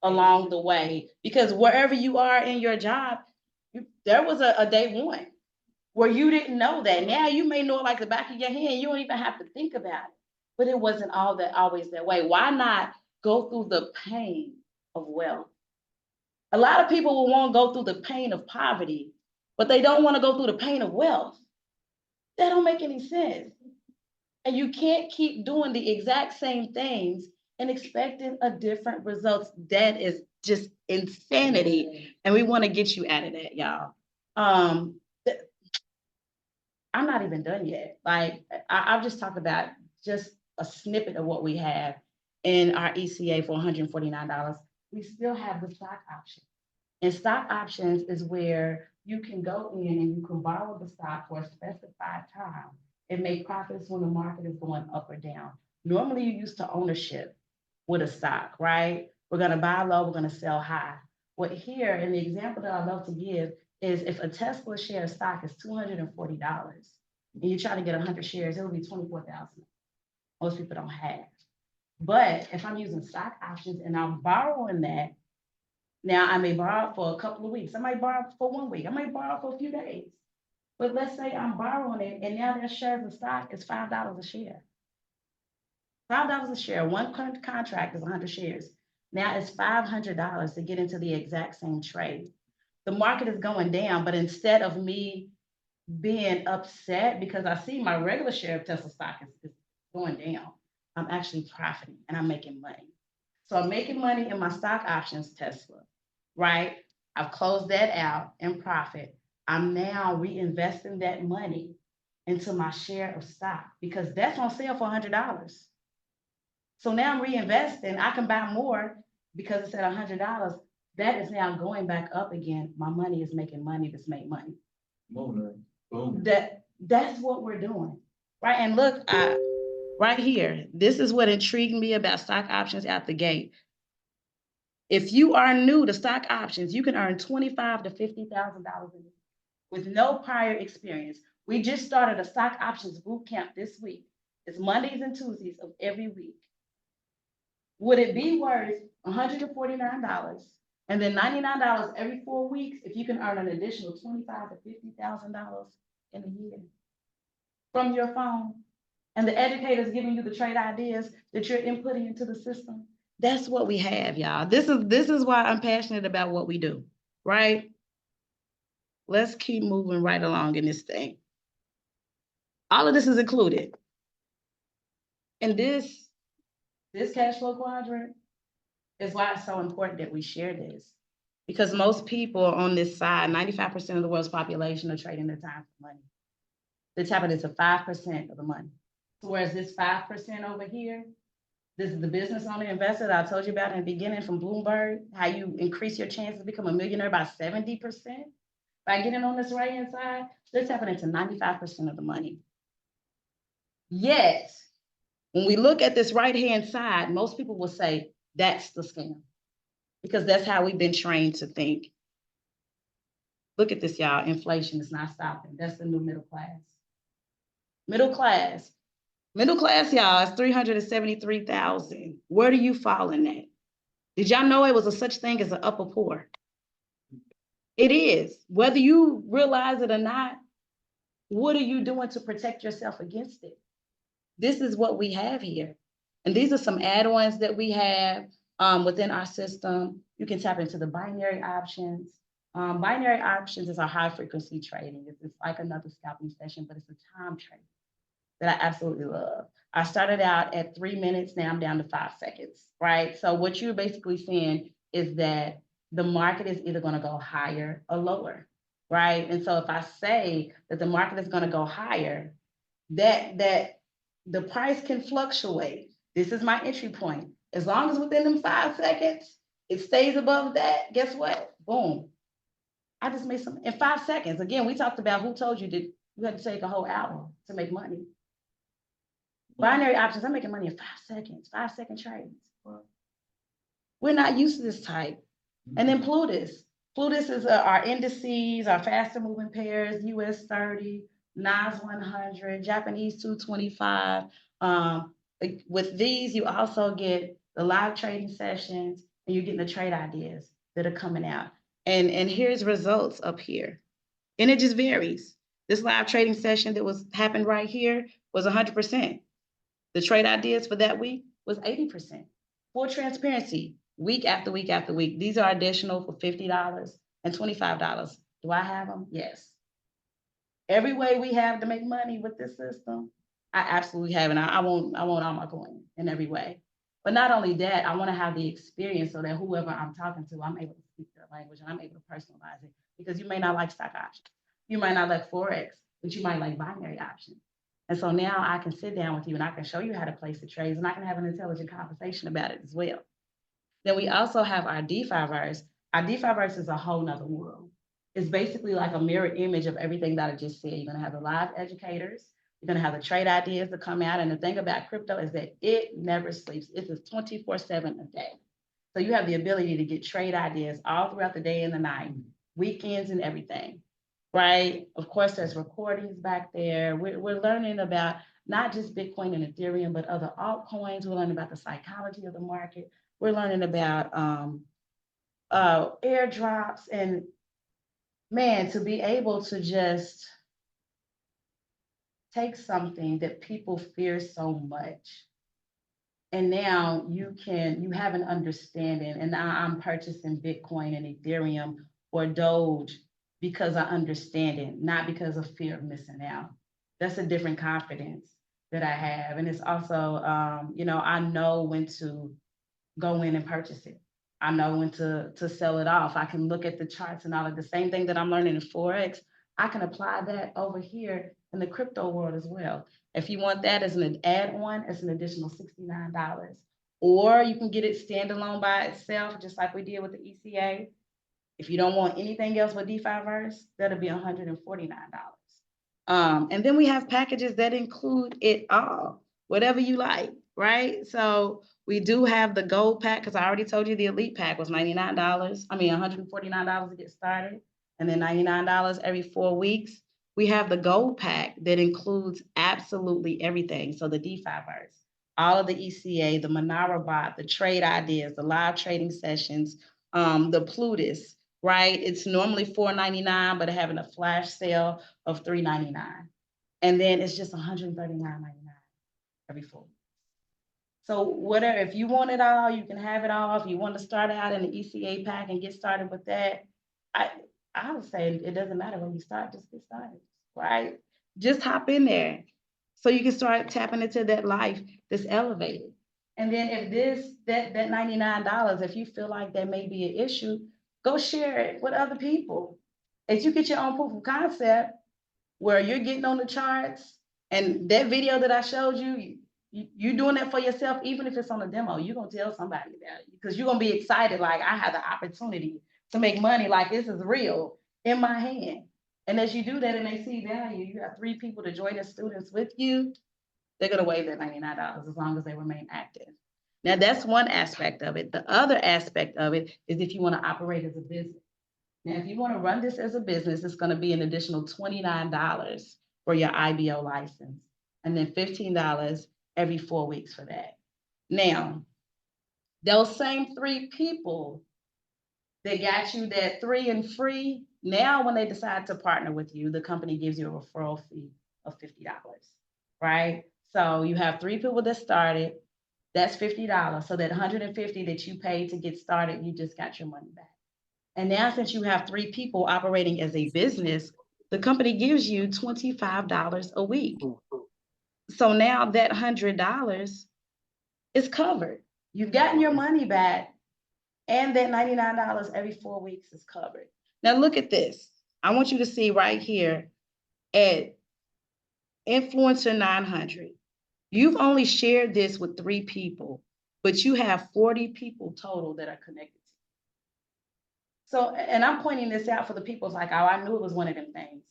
along the way, because wherever you are in your job, there was a day one where you didn't know that. Now you may know it like the back of your hand. You don't even have to think about it, but it wasn't always that way. Why not go through the pain of wealth? A lot of people will want to go through the pain of poverty, but they don't want to go through the pain of wealth. That don't make any sense. And you can't keep doing the exact same things and expecting a different results. That is just insanity. And we want to get you out of that, y'all. I'm not even done yet. Like, I've just talked about just a snippet of what we have in our ECA for $149. We still have the stock option. And stock options is where you can go in and you can borrow the stock for a specified time and make profits when the market is going up or down. Normally, you're used to ownership with a stock, right? We're going to buy low, we're going to sell high. What here, and the example that I love to give is, if a Tesla share of stock is $240 and you try to get 100 shares, it'll be $24,000. Most people don't have. But if I'm using stock options and I'm borrowing that, now I may borrow for a couple of weeks. I might borrow for 1 week. I might borrow for a few days. But let's say I'm borrowing it and now their shares of stock is $5 a share. $5 a share, one contract is 100 shares. Now it's $500 to get into the exact same trade. The market is going down, but instead of me being upset because I see my regular share of Tesla stock is going down, I'm actually profiting and I'm making money. So I'm making money in my stock options Tesla, right? I've closed that out in profit. I'm now reinvesting that money into my share of stock because that's on sale for $100. So now I'm reinvesting. I can buy more because it's at $100. That is now going back up again. My money is making money to make money. Boom. That's what we're doing, right? And look, right here, this is what intrigued me about stock options out the gate. If you are new to stock options, you can earn $25,000 to $50,000 with no prior experience. We just started a stock options boot camp this week. It's Mondays and Tuesdays of every week. Would it be worth $149 and then $99 every 4 weeks if you can earn an additional $25,000 to $50,000 in a year from your phone? And the educators giving you the trade ideas that you're inputting into the system. That's what we have, y'all. This is why I'm passionate about what we do, right? let's keep moving right along in this thing. All of this is included. And this cash flow quadrant is why it's so important that we share this. Because most people on this side, 95% of the world's population are trading their time for money. They're tapping into 5% of the money. So whereas this 5% over here, this is the business owner investor that I told you about in the beginning from Bloomberg, how you increase your chance to become a millionaire by 70%. By getting on this right-hand side, they're tapping into 95% of the money. Yet, when we look at this right-hand side, most people will say, that's the scam. Because that's how we've been trained to think. Look at this, y'all. Inflation is not stopping. That's the new middle class. Middle class, y'all, is 373,000. Where do you fall in that? Did y'all know it was a such thing as an upper poor? It is. Whether you realize it or not, what are you doing to protect yourself against it? This is what we have here. And these are some add-ons that we have within our system. You can tap into the binary options. Binary options is our high frequency trading. It's like another scalping session, but it's a time trade that I absolutely love. I started out at 3 minutes, now I'm down to 5 seconds, right? So what you're basically seeing is that the market is either gonna go higher or lower, right? And so if I say that the market is gonna go higher, that the price can fluctuate. This is my entry point. As long as within them 5 seconds, it stays above that, guess what? Boom. I just made some, in 5 seconds. Again, we talked about who told you that you had to take a whole hour to make money. Binary options, I'm making money in 5 seconds, 5-second trades. We're not used to this type. And then Plutus. Plutus is our indices, our faster moving pairs, US 30, NAS 100, Japanese 225. With these, you also get the live trading sessions and you're getting the trade ideas that are coming out. And here's results up here. And it just varies. This live trading session that happened right here was 100%. The trade ideas for that week was 80%. Full transparency, week after week after week. These are additional for $50 and $25. Do I have them? Yes. Every way we have to make money with this system, I absolutely have, and I want all my coin in every way. But not only that, I want to have the experience so that whoever I'm talking to, I'm able to speak their language and I'm able to personalize it. Because you may not like stock options, you might not like Forex, but you might like binary options. And so now I can sit down with you and I can show you how to place the trades and I can have an intelligent conversation about it as well. Then we also have our DeFiverse. Our DeFiverse is a whole nother world. It's basically like a mirror image of everything that I just said. You're gonna have the live educators, you're gonna have the trade ideas that come out. And the thing about crypto is that it never sleeps. It's a 24/7 a day. So you have the ability to get trade ideas all throughout the day and the night, weekends and everything. Right? Of course, there's recordings back there. We're learning about not just Bitcoin and Ethereum, but other altcoins. We're learning about the psychology of the market. We're learning about airdrops and man, to be able to just take something that people fear so much. And now you have an understanding, and now I'm purchasing Bitcoin and Ethereum or Doge because I understand it, not because of fear of missing out. That's a different confidence that I have. And it's also, I know when to go in and purchase it. I know when to sell it off. I can look at the charts and all of the same thing that I'm learning in Forex. I can apply that over here in the crypto world as well. If you want that as an add-on, it's an additional $69. Or you can get it standalone by itself, just like we did with the ECA. If you don't want anything else with DeFiverse, that'll be $149. And then we have packages that include it all, whatever you like, right? So we do have the gold pack, because I already told you the elite pack was $149 to get started, and then $99 every 4 weeks. We have the gold pack that includes absolutely everything. So the DeFiverse, all of the ECA, the Monero bot, the trade ideas, the live trading sessions, the Plutus, right? It's normally $4.99, but having a flash sale of $3.99. And then it's just $139.99 every 4 weeks. So whatever, if you want it all, you can have it all. If you want to start out in the ECA pack and get started with that, I would say it doesn't matter when you start, just get started. right? Just hop in there so you can start tapping into that life that's elevated. And then if that $99, if you feel like that may be an issue, go share it with other people. As you get your own proof of concept where you're getting on the charts and that video that I showed you, you're doing that for yourself, even if it's on a demo, you're gonna tell somebody about it because you're gonna be excited, like I have the opportunity to make money, like this is real in my hand. And as you do that and they see value, you have 3 people to join as students with you, they're gonna waive that $99 as long as they remain active. Now, that's one aspect of it. The other aspect of it is if you want to operate as a business. Now, if you want to run this as a business, it's going to be an additional $29 for your IBO license, and then $15 every 4 weeks for that. Now, those same 3 people that got you that 3 and free, now when they decide to partner with you, the company gives you a referral fee of $50, right? So you have 3 people that started, that's $50. So that $150 that you paid to get started, you just got your money back. And now since you have 3 people operating as a business, the company gives you $25 a week. So now that $100 is covered. You've gotten your money back, and that $99 every 4 weeks is covered. Now look at this. I want you to see right here at Influencer 900. You've only shared this with 3 people, but you have 40 people total that are connected to you. So, and I'm pointing this out for the people like, oh, I knew it was one of them things.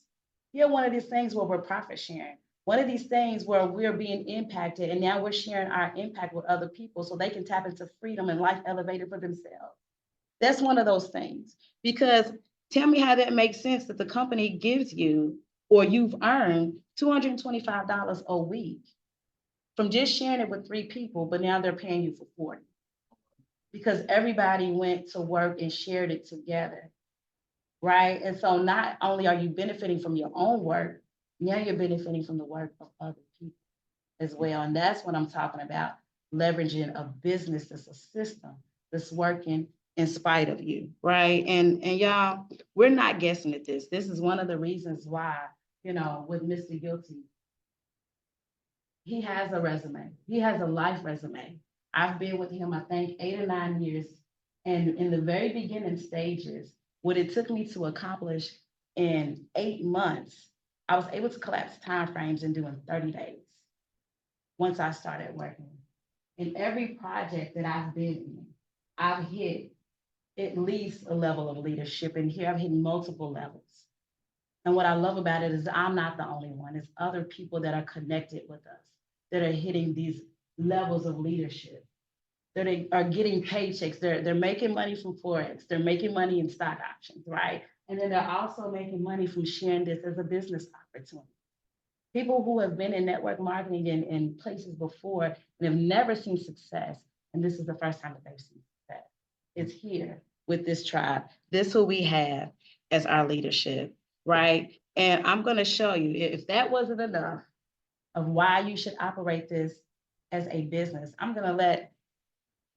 Yeah, one of these things where we're profit sharing. One of these things where we're being impacted and now we're sharing our impact with other people so they can tap into freedom and life elevated for themselves. That's one of those things. Because tell me how that makes sense that the company gives you or you've earned $225 a week from just sharing it with 3 people, but now they're paying you for 40. Because everybody went to work and shared it together, right? And so not only are you benefiting from your own work, now you're benefiting from the work of other people as well. And that's what I'm talking about, leveraging a business that's a system that's working in spite of you, right? And y'all, we're not guessing at this. This is one of the reasons why, you know, with Mr. Guilty, he has a resume. He has a life resume. I've been with him, I think, 8 or 9 years. And in the very beginning stages, what it took me to accomplish in 8 months, I was able to collapse timeframes and do in 30 days once I started working. In every project that I've been in, I've hit at least a level of leadership. And here I've hit multiple levels. And what I love about it is I'm not the only one. It's other people that are connected with us that are hitting these levels of leadership. They are getting paychecks. They're making money from Forex. They're making money in stock options, right? And then they're also making money from sharing this as a business opportunity. People who have been in network marketing in places before and have never seen success, and this is the first time that they've seen success. It's here with this tribe. This is who we have as our leadership, right? And I'm going to show you, if that wasn't enough of why you should operate this as a business, I'm going to let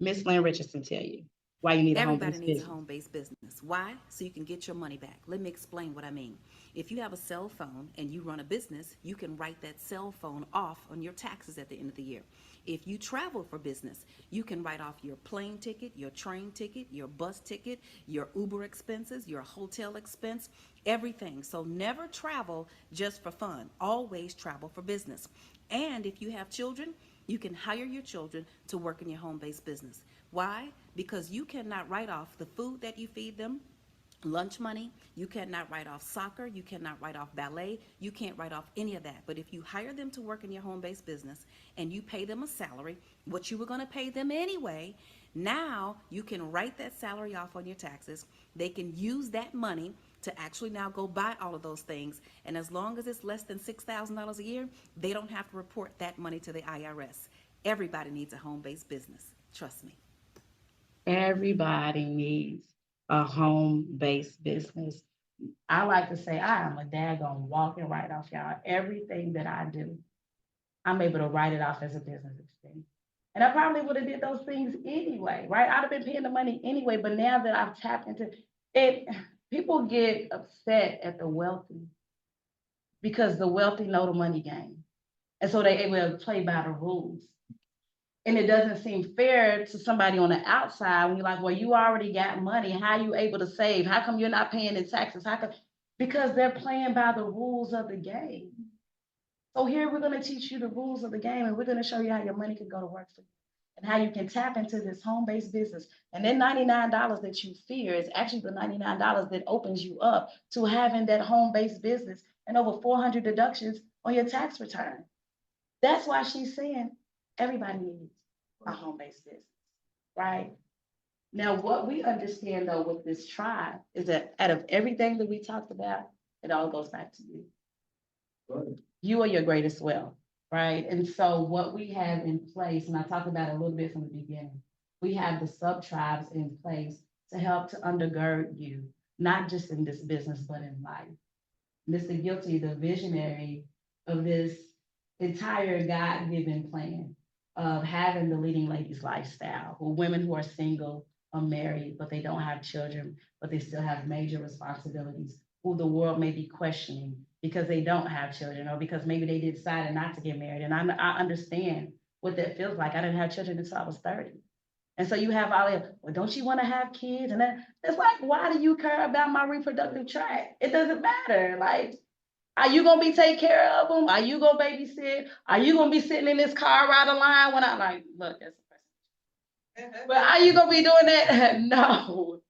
Miss Lynn Richardson tell you why you need a home-based Everybody needs a business. home-based business. Why? So you can get your money back. Let me explain what I mean. If you have a cell phone and you run a business, you can write that cell phone off on your taxes at the end of the year. If you travel for business, you can write off your plane ticket, your train ticket, your bus ticket, your Uber expenses, your hotel expense, everything. So never travel just for fun. Always travel for business. And if you have children, you can hire your children to work in your home-based business. Why? Because you cannot write off the food that you feed them, lunch money, you cannot write off soccer, you cannot write off ballet, you can't write off any of that. But if you hire them to work in your home-based business and you pay them a salary, what you were going to pay them anyway, now you can write that salary off on your taxes. They can use that money to actually now go buy all of those things. And as long as it's less than $6,000 a year, they don't have to report that money to the IRS. Everybody needs a home-based business. Trust me. Everybody needs a home-based business. I like to say I am a daggone walking write-off, y'all. Everything that I do, I'm able to write it off as a business expense. And I probably would have did those things anyway, right? I'd have been paying the money anyway, but now that I've tapped into it, people get upset at the wealthy because the wealthy know the money game. And so they able to play by the rules. And it doesn't seem fair to somebody on the outside when you're like, well, you already got money. How are you able to save? How come you're not paying in taxes? How come? Because they're playing by the rules of the game. So here we're going to teach you the rules of the game, and we're going to show you how your money can go to work for you and how you can tap into this home-based business. And then $99 that you fear is actually the $99 that opens you up to having that home-based business and over 400 deductions on your tax return. That's why she's saying everybody needs a home-based business, right? Now, what we understand though with this tribe is that out of everything that we talked about, it all goes back to you. You are your greatest wealth, right? And so what we have in place, and I talked about it a little bit from the beginning, we have the sub-tribes in place to help to undergird you, not just in this business, but in life. Mr. Guilty, the visionary of this entire God-given plan of having the leading ladies lifestyle, who women who are single or married, but they don't have children, but they still have major responsibilities, who the world may be questioning because they don't have children or because maybe they decided not to get married. And I understand what that feels like. I didn't have children until I was 30. And so you have all that, well, don't you want to have kids? And then it's like, why do you care about my reproductive tract? It doesn't matter. Like, are you gonna be take care of them? Are you gonna babysit? Are you gonna be sitting in this car ride line when I'm like, look, that's the person. But are you gonna be doing that? No.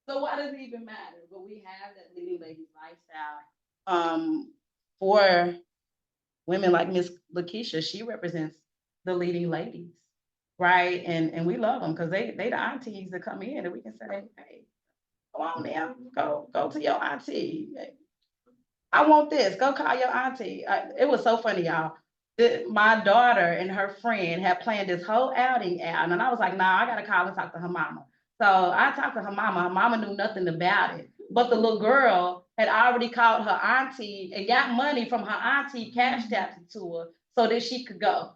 So why does it even matter? But we have that leading ladies lifestyle for women like Miss Lakeisha. She represents the leading ladies, right? And we love them because they the aunties that come in and we can say, hey, go on now, go to your auntie. I want this. Go call your auntie. It was so funny, y'all. My daughter and her friend had planned this whole outing out, and I was like, nah, I gotta call and talk to her mama. So I talked to her mama. Her mama knew nothing about it, but the little girl had already called her auntie and got money from her auntie, cashed out to her so that she could go.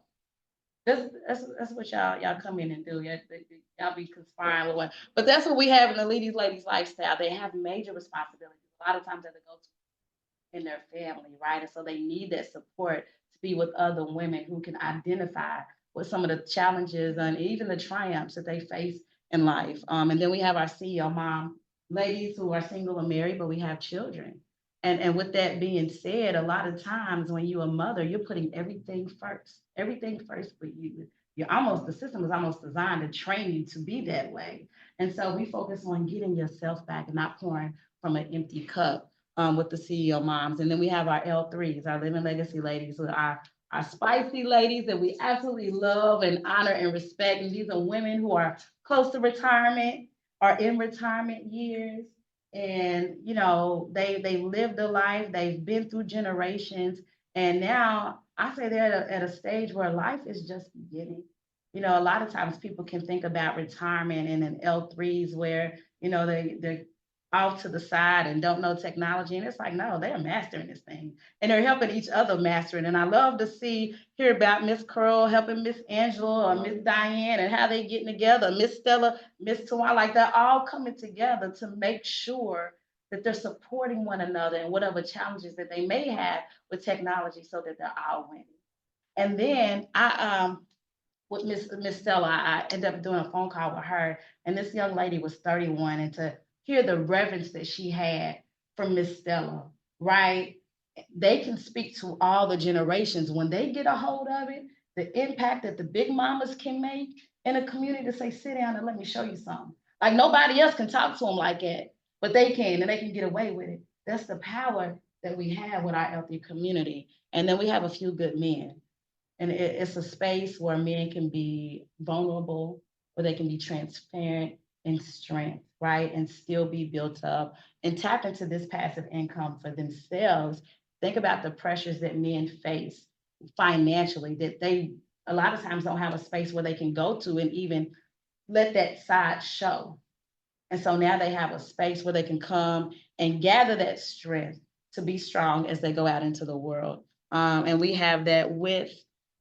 That's what y'all come in and do. Y'all be conspiring with one, but that's what we have in the ladies lifestyle. They have major responsibilities. A lot of times they go to in their family, right? And so they need that support to be with other women who can identify with some of the challenges and even the triumphs that they face in life. And then we have our CEO mom ladies who are single or married, but we have children. And with that being said, a lot of times when you're a mother, you're putting everything first for you. The system is almost designed to train you to be that way. And so we focus on getting yourself back and not pouring from an empty cup. With the CEO moms. And then we have our L3s, our Living Legacy ladies, who are our spicy ladies that we absolutely love and honor and respect. And these are women who are close to retirement or in retirement years. And, you know, they lived a life, they've been through generations. And now I say they're at a stage where life is just beginning. You know, a lot of times people can think about retirement and in L3s where, you know, they're off to the side and don't know technology. And it's like, no, they're mastering this thing and they're helping each other master it. And I love to hear about Miss Curl helping Miss Angela or Miss Diane and how they getting together, Miss Stella, Miss Tawana, like they're all coming together to make sure that they're supporting one another and whatever challenges that they may have with technology so that they're all winning. And then with Miss Stella, I ended up doing a phone call with her, and this young lady was 31, and to hear the reverence that she had from Miss Stella, right? They can speak to all the generations. When they get a hold of it, the impact that the big mamas can make in a community to say, sit down and let me show you something. Like nobody else can talk to them like that, but they can, and they can get away with it. That's the power that we have with our healthy community. And then we have a few good men. And it's a space where men can be vulnerable, where they can be transparent and strength, right? And still be built up and tap into this passive income for themselves. Think about the pressures that men face financially, that they a lot of times don't have a space where they can go to and even let that side show. And so now they have a space where they can come and gather that strength to be strong as they go out into the world. And we have that with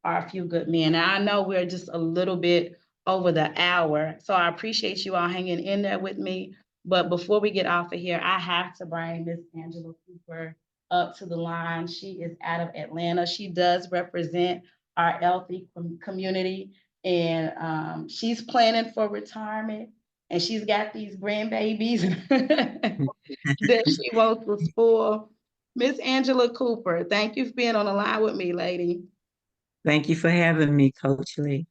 our few good men. Now, I know we're just a little bit over the hour, so I appreciate you all hanging in there with me. But before we get off of here, I have to bring Miss Angela Cooper up to the line. She is out of Atlanta. She does represent our healthy community, and she's planning for retirement, and she's got these grandbabies that she wants to spoil. Miss Angela Cooper, thank you for being on the line with me, lady. Thank you for having me, Coach Lee.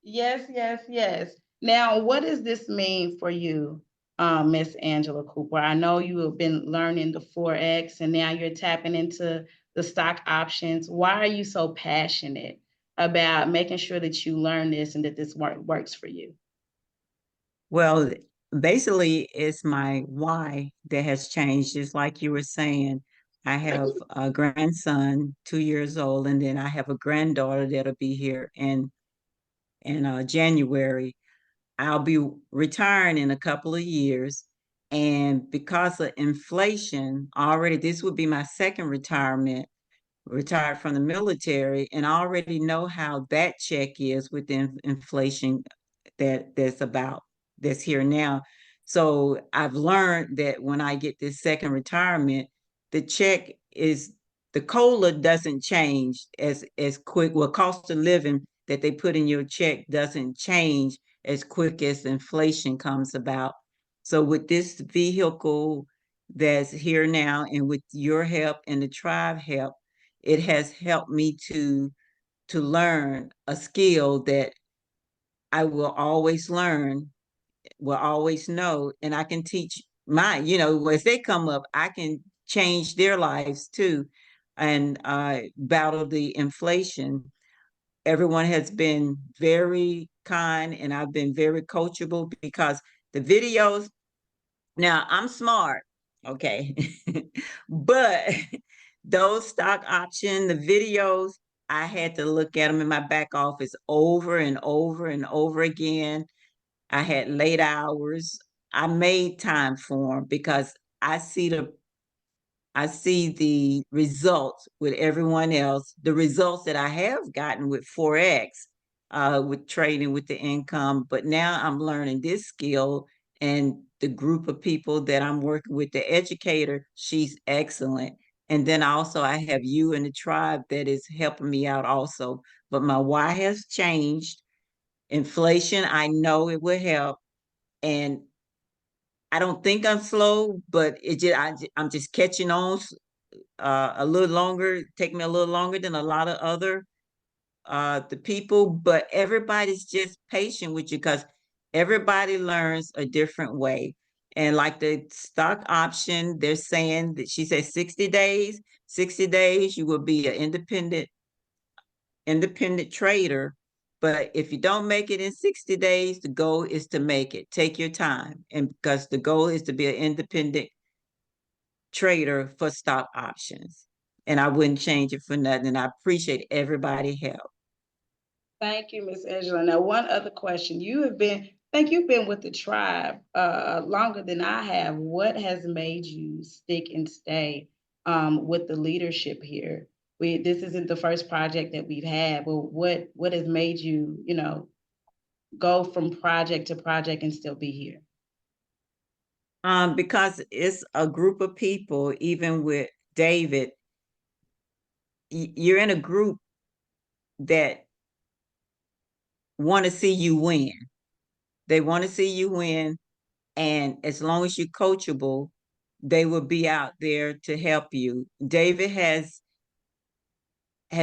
Yes, yes, yes. Now, what does this mean for you, Miss Angela Cooper? I know you have been learning the Forex and now you're tapping into the stock options. Why are you so passionate about making sure that you learn this and that this works for you? Well, basically, it's my why that has changed. Just like you were saying, I have a grandson, 2 years old, and then I have a granddaughter that'll be here in January. I'll be retiring in a couple of years. And because of inflation, already this would be my second retirement, retired from the military, and I already know how that check is with the inflation that's here now. So I've learned that when I get this second retirement, the check is the COLA doesn't change as quick. Well, cost of living that they put in your check doesn't change as quick as inflation comes about. So with this vehicle that's here now, and with your help and the tribe help, it has helped me to learn a skill that I will always learn, will always know, and I can teach mine. As they come up, I can change their lives too, and battle the inflation. Everyone has been very kind, and I've been very coachable because the videos. Now I'm smart, okay, but those stock option, the videos, I had to look at them in my back office over and over and over again. I had late hours. I made time for them because I see the results with everyone else, the results that I have gotten with Forex, with trading with the income. But now I'm learning this skill, and the group of people that I'm working with, the educator, she's excellent. And then also I have you and the tribe that is helping me out also. But my why has changed. Inflation, I know it will help. And I don't think I'm slow, but I'm just catching on a little longer, take me a little longer than a lot of other the people, but everybody's just patient with you because everybody learns a different way. And like the stock option, they're saying that she said 60 days, 60 days, you will be an independent trader. But if you don't make it in 60 days, the goal is to make it. Take your time. And because the goal is to be an independent trader for stock options. And I wouldn't change it for nothing. And I appreciate everybody help. Thank you, Miss Angela. Now, one other question. You've been with the tribe longer than I have. What has made you stick and stay with the leadership here? This isn't the first project that we've had, but what has made you, go from project to project and still be here? Because it's a group of people, even with David, you're in a group that want to see you win. They want to see you win. And as long as you're coachable, they will be out there to help you. David has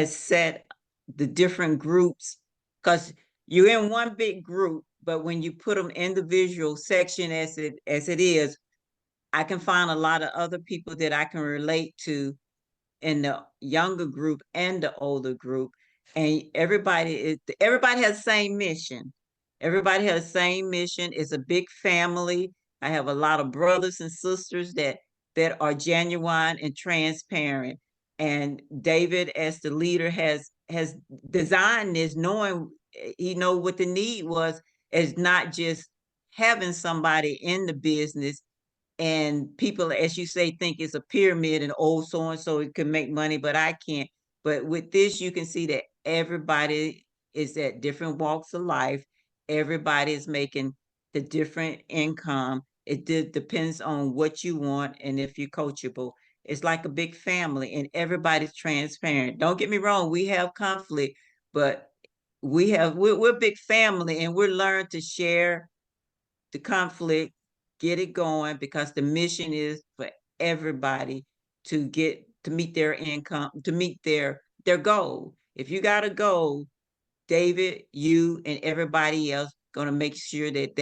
set the different groups because you're in one big group, but when you put them individual section as it is, I can find a lot of other people that I can relate to in the younger group and the older group. And everybody has the same mission. Everybody has the same mission. It's a big family. I have a lot of brothers and sisters that are genuine and transparent. And David, as the leader, has designed this, knowing he know what the need was, as not just having somebody in the business and people, as you say, think it's a pyramid and oh, so and so it can make money, but I can't. But with this, you can see that everybody is at different walks of life. Everybody is making the different income, It depends on what you want and if you're coachable. It's like a big family and everybody's transparent. Don't get me wrong, we have conflict, but we're a big family and we're learned to share the conflict, get it going, because the mission is for everybody to meet their income, to meet their goal. If you got a goal, David, you and everybody else gonna make sure that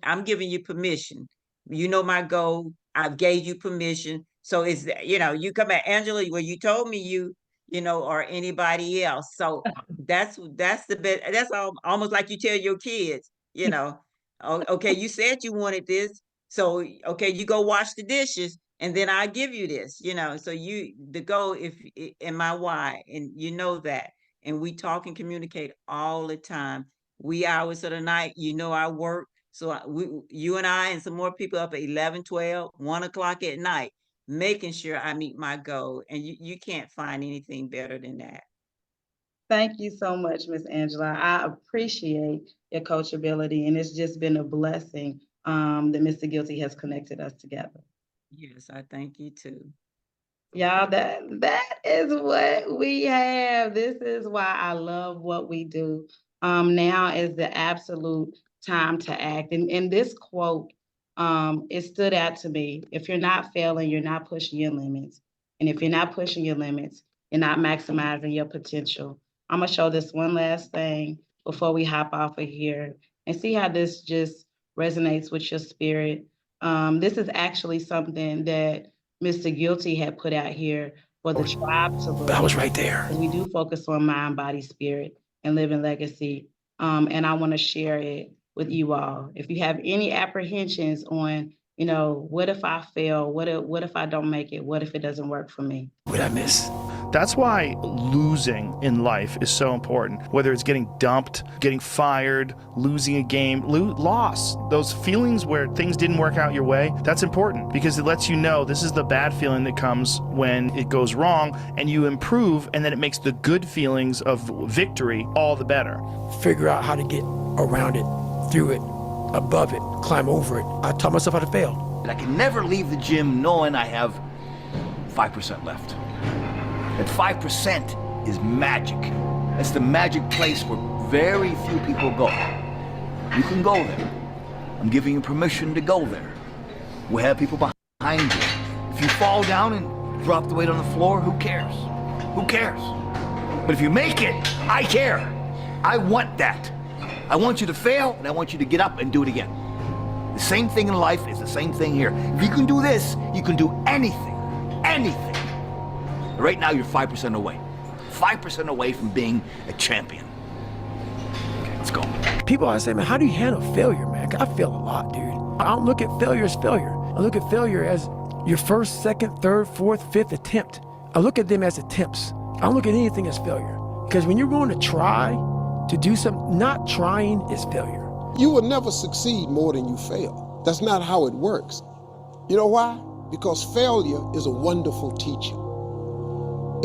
I'm giving you permission. You know my goal. I gave you permission. So it's, you come at Angela, well, you told me or anybody else. So that's the best. That's almost like you tell your kids, oh, okay, you said you wanted this. So, okay, you go wash the dishes and then I'll give you this, so the goal and my why, and that. And we talk and communicate all the time. Wee hours of the night, I work. So you and I and some more people up at 11, 12, 1 o'clock at night, making sure I meet my goal. And you can't find anything better than that. Thank you so much, Miss Angela. I appreciate your coachability, and it's just been a blessing that Mr. Guilty has connected us together. Yes, I thank you too. Y'all, that is what we have. This is why I love what we do. Now is the absolute time to act. And this quote, it stood out to me. If you're not failing, you're not pushing your limits. And if you're not pushing your limits, you're not maximizing your potential. I'm gonna show this one last thing before we hop off of here and see how this just resonates with your spirit. This is actually something that Mr. Guilty had put out here for the tribe to look. I was right there. We do focus on mind, body, spirit, and living legacy. And I want to share it with you all. If you have any apprehensions on, what if I fail? What if I don't make it? What if it doesn't work for me? What did I miss? That's why losing in life is so important. Whether it's getting dumped, getting fired, losing a game, loss, those feelings where things didn't work out your way, that's important because it lets you know this is the bad feeling that comes when it goes wrong and you improve, and then it makes the good feelings of victory all the better. Figure out how to get around it, through it, above it, climb over it. I taught myself how to fail. I can never leave the gym knowing I have 5% left. That 5% is magic. It's the magic place where very few people go. You can go there. I'm giving you permission to go there. We'll have people behind you. If you fall down and drop the weight on the floor, who cares? Who cares? But if you make it, I care. I want that. I want you to fail, and I want you to get up and do it again. The same thing in life is the same thing here. If you can do this, you can do anything. Anything. Right now, you're 5% away. 5% away from being a champion. Okay, let's go. People always say, man, how do you handle failure, man? 'Cause I fail a lot, dude. I don't look at failure as failure. I look at failure as your first, second, third, fourth, fifth attempt. I look at them as attempts. I don't look at anything as failure. Because when you're going to try to do something, not trying is failure. You will never succeed more than you fail. That's not how it works. You know why? Because failure is a wonderful teacher.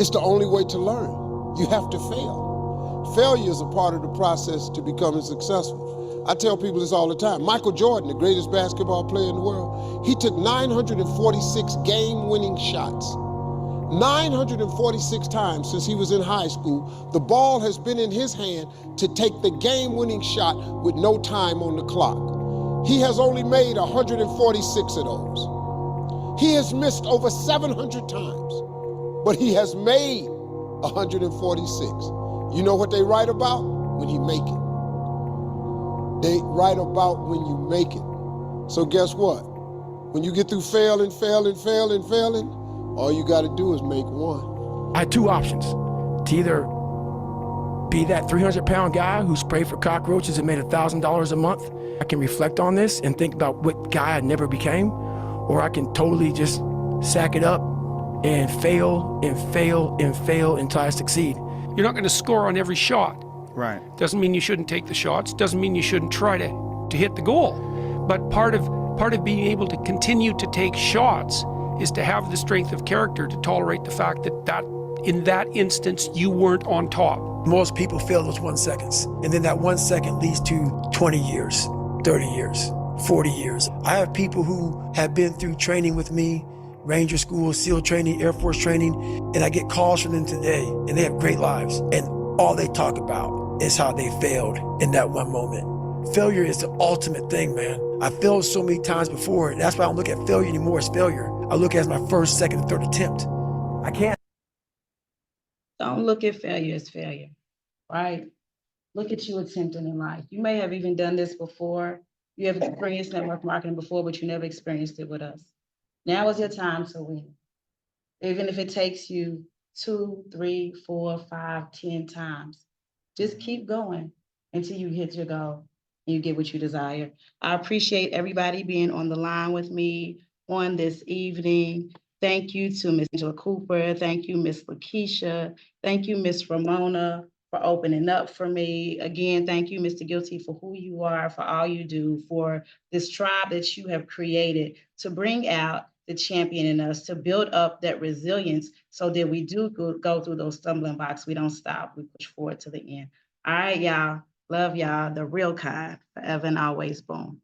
It's the only way to learn. You have to fail. Failure is a part of the process to becoming successful. I tell people this all the time. Michael Jordan, the greatest basketball player in the world, he took 946 game-winning shots. 946 times since he was in high school, the ball has been in his hand to take the game-winning shot with no time on the clock. He has only made 146 of those. He has missed over 700 times, but he has made 146. You know what they write about? When you make it. They write about when you make it. So guess what? When you get through failing, all you got to do is make one. I had two options. To either be that 300-pound guy who sprayed for cockroaches and made $1,000 a month. I can reflect on this and think about what guy I never became, or I can totally just sack it up and fail until I succeed. You're not going to score on every shot. Right. Doesn't mean you shouldn't take the shots. Doesn't mean you shouldn't try to hit the goal. But part of being able to continue to take shots is to have the strength of character to tolerate the fact that in that instance you weren't on top. Most people fail those 1 seconds, and then that 1 second leads to 20 years, 30 years, 40 years. I have people who have been through training with me, Ranger School, SEAL training, Air Force training, and I get calls from them today, and they have great lives. And all they talk about is how they failed in that one moment. Failure is the ultimate thing, man. I failed so many times before. That's why I don't look at failure anymore as failure. I look at it as my first, second, and third attempt. I can't. Don't look at failure as failure, right? Look at you attempting in life. You may have even done this before. You have experienced network marketing before, but you never experienced it with us. Now is your time to win. Even if it takes you 2, 3, 4, 5, 10 times, just keep going until you hit your goal and you get what you desire. I appreciate everybody being on the line with me on this evening. Thank you to Ms. Angela Cooper. Thank you, Ms. Lakeisha. Thank you, Ms. Ramona, for opening up for me. Again, thank you, Mr. Guilty, for who you are, for all you do, for this tribe that you have created to bring out the champion in us, to build up that resilience so that we do go through those stumbling blocks. We don't stop, we push forward to the end. All right, y'all. Love y'all, the real kind, forever and always. Boom.